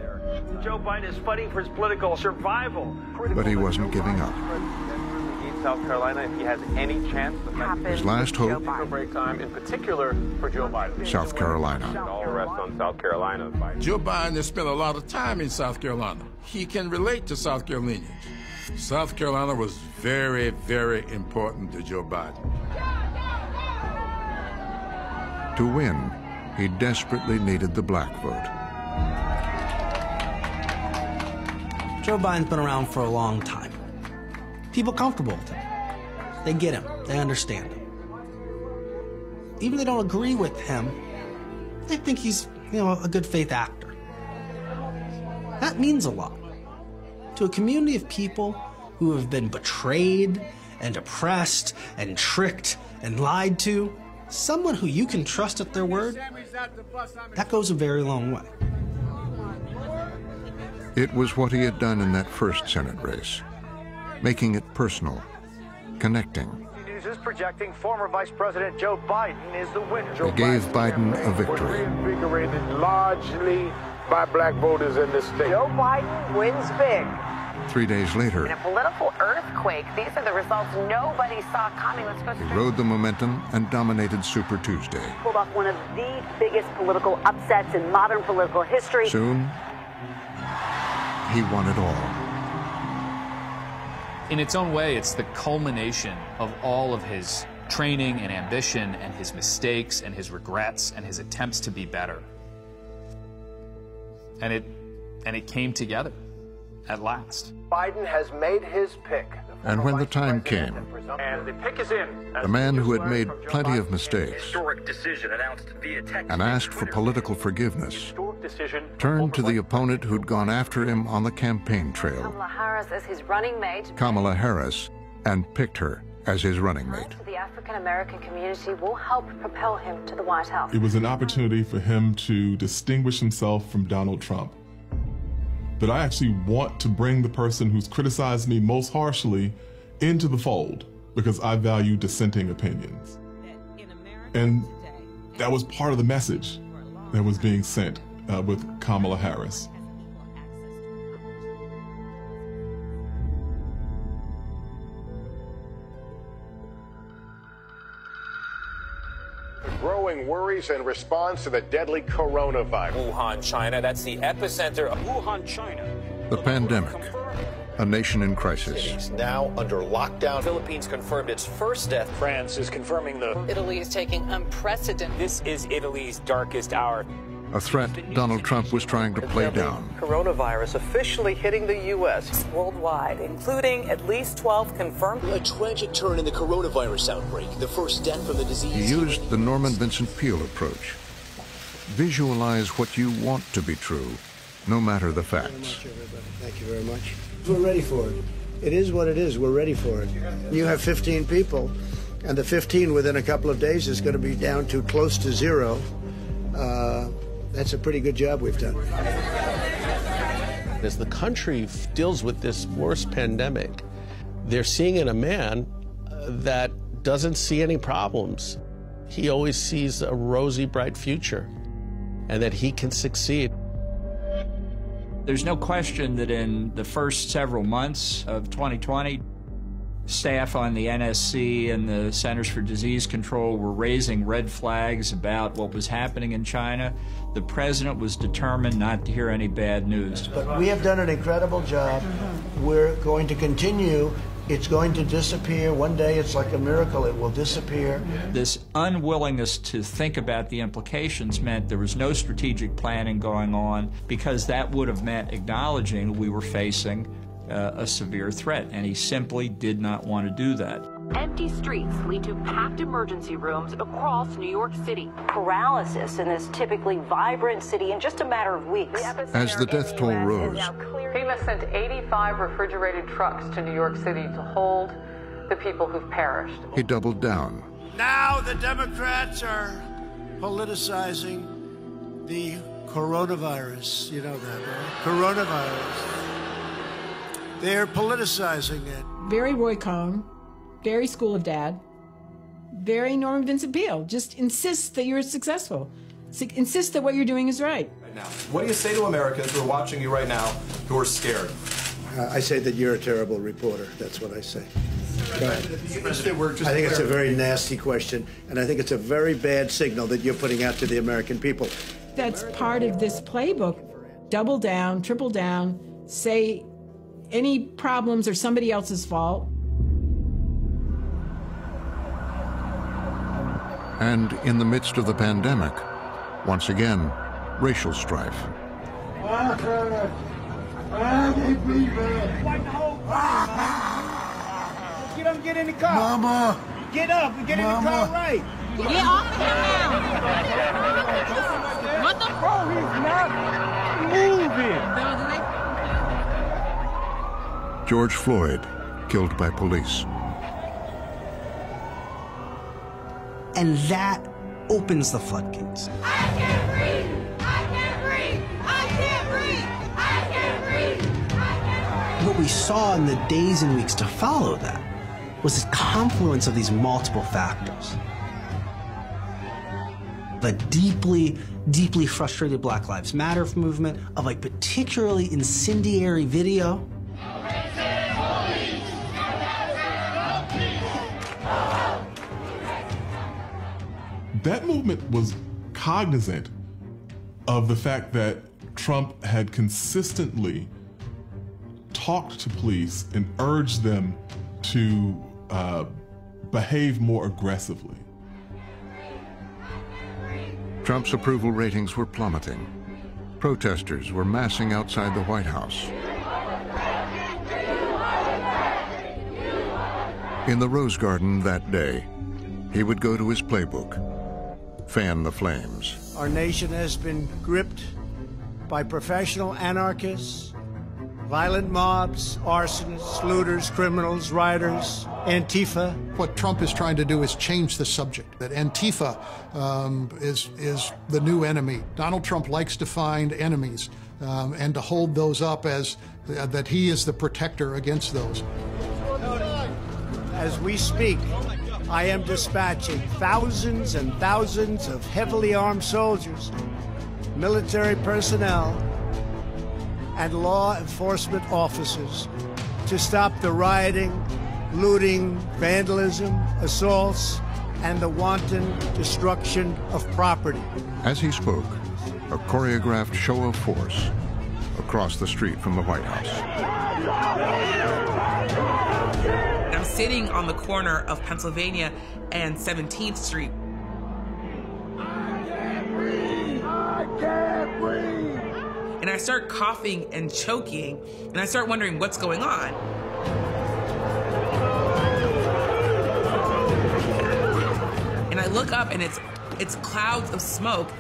Joe Biden is fighting for his political survival. But he wasn't giving up. South Carolina, if he has any chance of His last hope, break time, in particular for Joe Biden. South Carolina. All rests on South Carolina. Joe Biden has spent a lot of time in South Carolina. He can relate to South Carolinians. South Carolina was very, very important to Joe Biden. To win, he desperately needed the black vote. Joe Biden's been around for a long time. People comfortable with him. They get him. They understand him. Even if they don't agree with him, they think he's, a good faith actor. That means a lot. To a community of people who have been betrayed and oppressed and tricked and lied to, someone who you can trust at their word, that goes a very long way. It was what he had done in that first Senate race, making it personal, connecting. News is projecting former Vice President Joe Biden is the winner. It gave Biden a victory. Reinvigorated largely by black voters in this state. Joe Biden wins big. 3 days later, In a political earthquake, these are the results nobody saw coming. Let's go he rode the momentum and dominated Super Tuesday. Pulled off one of the biggest political upsets in modern political history. Soon, he won it all. In its own way, it's the culmination of all of his training and ambition and his mistakes and his regrets and his attempts to be better. And it came together at last. Biden has made his pick. And when the time came, And the pick is in. the man who had made plenty of mistakes Historic decision announced via text. and asked for political forgiveness Decision. turned to the opponent who'd gone after him on the campaign trail, Kamala Harris as his running mate. Kamala Harris, and picked her as his running mate. The African American community will help propel him to the White House. It was an opportunity for him to distinguish himself from Donald Trump. That I actually want to bring the person who's criticized me most harshly into the fold because I value dissenting opinions. And that was part of the message that was being sent with Kamala Harris. Growing worries in response to the deadly coronavirus. Wuhan, China. That's the epicenter of Wuhan, China. The pandemic, a nation in crisis. Now under lockdown. Philippines confirmed its first death. France is confirming the... Italy is taking unprecedented... This is Italy's darkest hour. A threat Donald Trump was trying to play down. Coronavirus officially hitting the U.S. worldwide, including at least 12 confirmed. A tragic turn in the coronavirus outbreak. The first death from the disease. He used the Norman Vincent Peale approach. Visualize what you want to be true, no matter the facts. Thank you very much. We're ready for it. It is what it is. We're ready for it. You have 15 people, and the 15 within a couple of days is going to be down to close to zero. That's a pretty good job we've done. As the country deals with this worst pandemic, they're seeing in a man that doesn't see any problems. He always sees a rosy, bright future, and that he can succeed. There's no question that in the first several months of 2020, staff on the NSC and the Centers for Disease Control were raising red flags about what was happening in China, the president was determined not to hear any bad news. But we have done an incredible job. We're going to continue. It's going to disappear. One day it's like a miracle. It will disappear. This unwillingness to think about the implications meant there was no strategic planning going on, because that would have meant acknowledging we were facing a severe threat, and he simply did not want to do that. Empty streets lead to packed emergency rooms across New York City. Paralysis in this typically vibrant city in just a matter of weeks. As the death toll rose, FEMA sent 85 refrigerated trucks to New York City to hold the people who've perished. he doubled down. Now the Democrats are politicizing the coronavirus. You know that, right? Coronavirus. They're politicizing it. Very Roy Cohn, very School of Dad, very Norman Vincent Peale. Just insist that you're successful. Insist that what you're doing is right. Now, what do you say to Americans who are watching you right now who are scared? I say that you're a terrible reporter. That's what I say. I think it's a very nasty question, and I think it's a very bad signal that you're putting out to the American people. That's part of this playbook. Double down, triple down, say any problems are somebody else's fault. And in the midst of the pandemic, once again, racial strife. Get up, get in the car. Mama. Get up and get in the car right. Get off him now. What the? Bro, he's not moving. George Floyd, killed by police. And that opens the floodgates. I can't breathe. I can't breathe. I can't breathe. I can't breathe. I can't breathe. What we saw in the days and weeks to follow that was this confluence of these multiple factors. The deeply, deeply frustrated Black Lives Matter movement, of a particularly incendiary video. That movement was cognizant of the fact that Trump had consistently talked to police and urged them to behave more aggressively. Trump's approval ratings were plummeting. Protesters were massing outside the White House. In the Rose Garden that day, he would go to his playbook, fan the flames. Our nation has been gripped by professional anarchists, violent mobs, arsonists, looters, criminals, rioters, Antifa. What Trump is trying to do is change the subject, that Antifa is the new enemy. Donald Trump likes to find enemies and to hold those up as that he is the protector against those. As we speak, I am dispatching thousands and thousands of heavily armed soldiers, military personnel, and law enforcement officers to stop the rioting, looting, vandalism, assaults, and the wanton destruction of property. As he spoke, a choreographed show of force across the street from the White House. I'm sitting on the corner of Pennsylvania and 17th Street. I can't breathe. And I start coughing and choking, and I start wondering what's going on. And I look up, and it's clouds of smoke,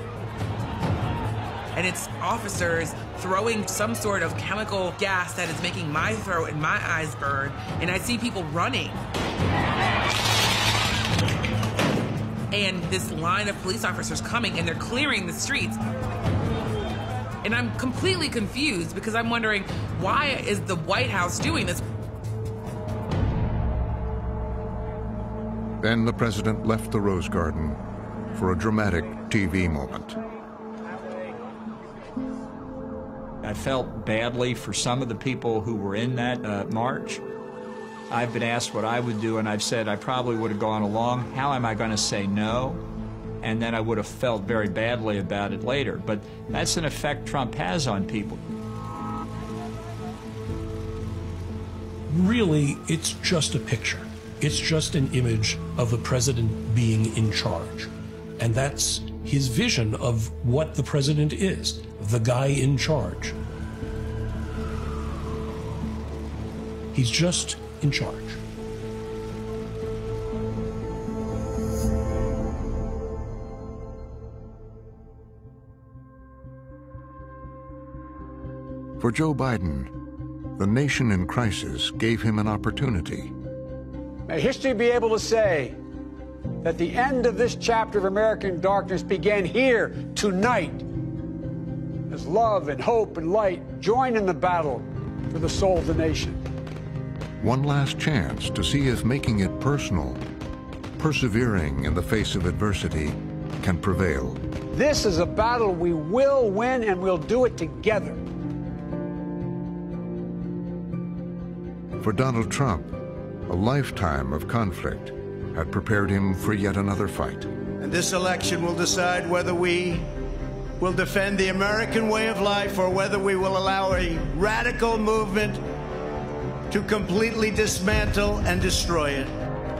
and it's officers throwing some sort of chemical gas that is making my throat and my eyes burn, and I see people running. And this line of police officers coming, and they're clearing the streets. And I'm completely confused because I'm wondering, why is the White House doing this? Then the president left the Rose Garden for a dramatic TV moment. I felt badly for some of the people who were in that march. I've been asked what I would do, and I've said I probably would have gone along. How am I going to say no? And then I would have felt very badly about it later. But that's an effect Trump has on people. Really, it's just a picture. It's just an image of the president being in charge. And that's his vision of what the president is, the guy in charge. He's just in charge. For Joe Biden, the nation in crisis gave him an opportunity. May history be able to say that the end of this chapter of American darkness began here tonight, as love and hope and light join in the battle for the soul of the nation. One last chance to see if making it personal, persevering in the face of adversity, can prevail. This is a battle we will win, and we'll do it together. For Donald Trump, a lifetime of conflict had prepared him for yet another fight. And this election will decide whether we will defend the American way of life or whether we will allow a radical movement to completely dismantle and destroy it.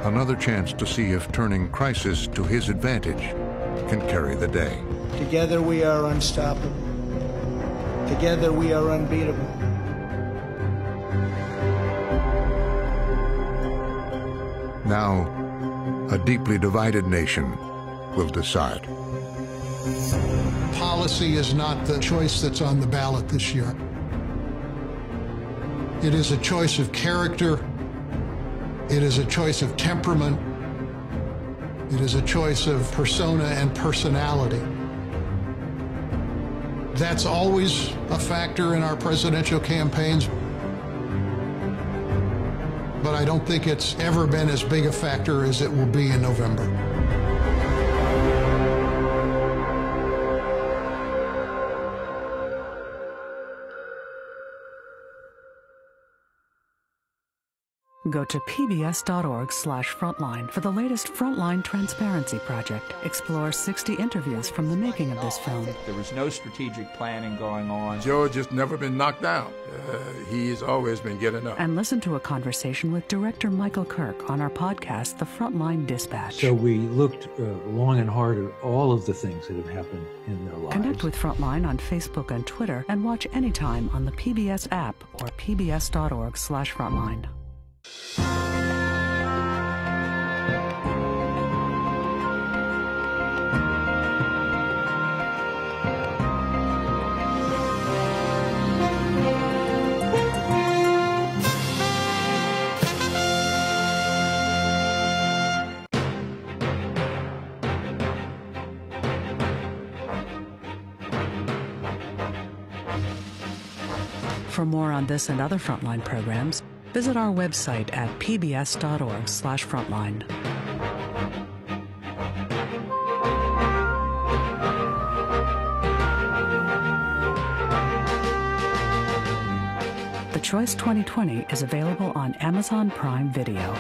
Another chance to see if turning crisis to his advantage can carry the day. Together we are unstoppable. Together we are unbeatable. Now, a deeply divided nation will decide. Policy is not the choice that's on the ballot this year. It is a choice of character. It is a choice of temperament. It is a choice of persona and personality. That's always a factor in our presidential campaigns. But I don't think it's ever been as big a factor as it will be in November. Go to pbs.org/frontline for the latest Frontline Transparency Project. Explore 60 interviews from the making of this film. There was no strategic planning going on. George has never been knocked down. He's always been getting up. And listen to a conversation with director Michael Kirk on our podcast, The Frontline Dispatch. So we looked long and hard at all of the things that have happened in their lives. Connect with Frontline on Facebook and Twitter, and watch anytime on the PBS app or pbs.org/frontline. For more on this and other Frontline programs, visit our website at pbs.org/frontline. The Choice 2020 is available on Amazon Prime Video.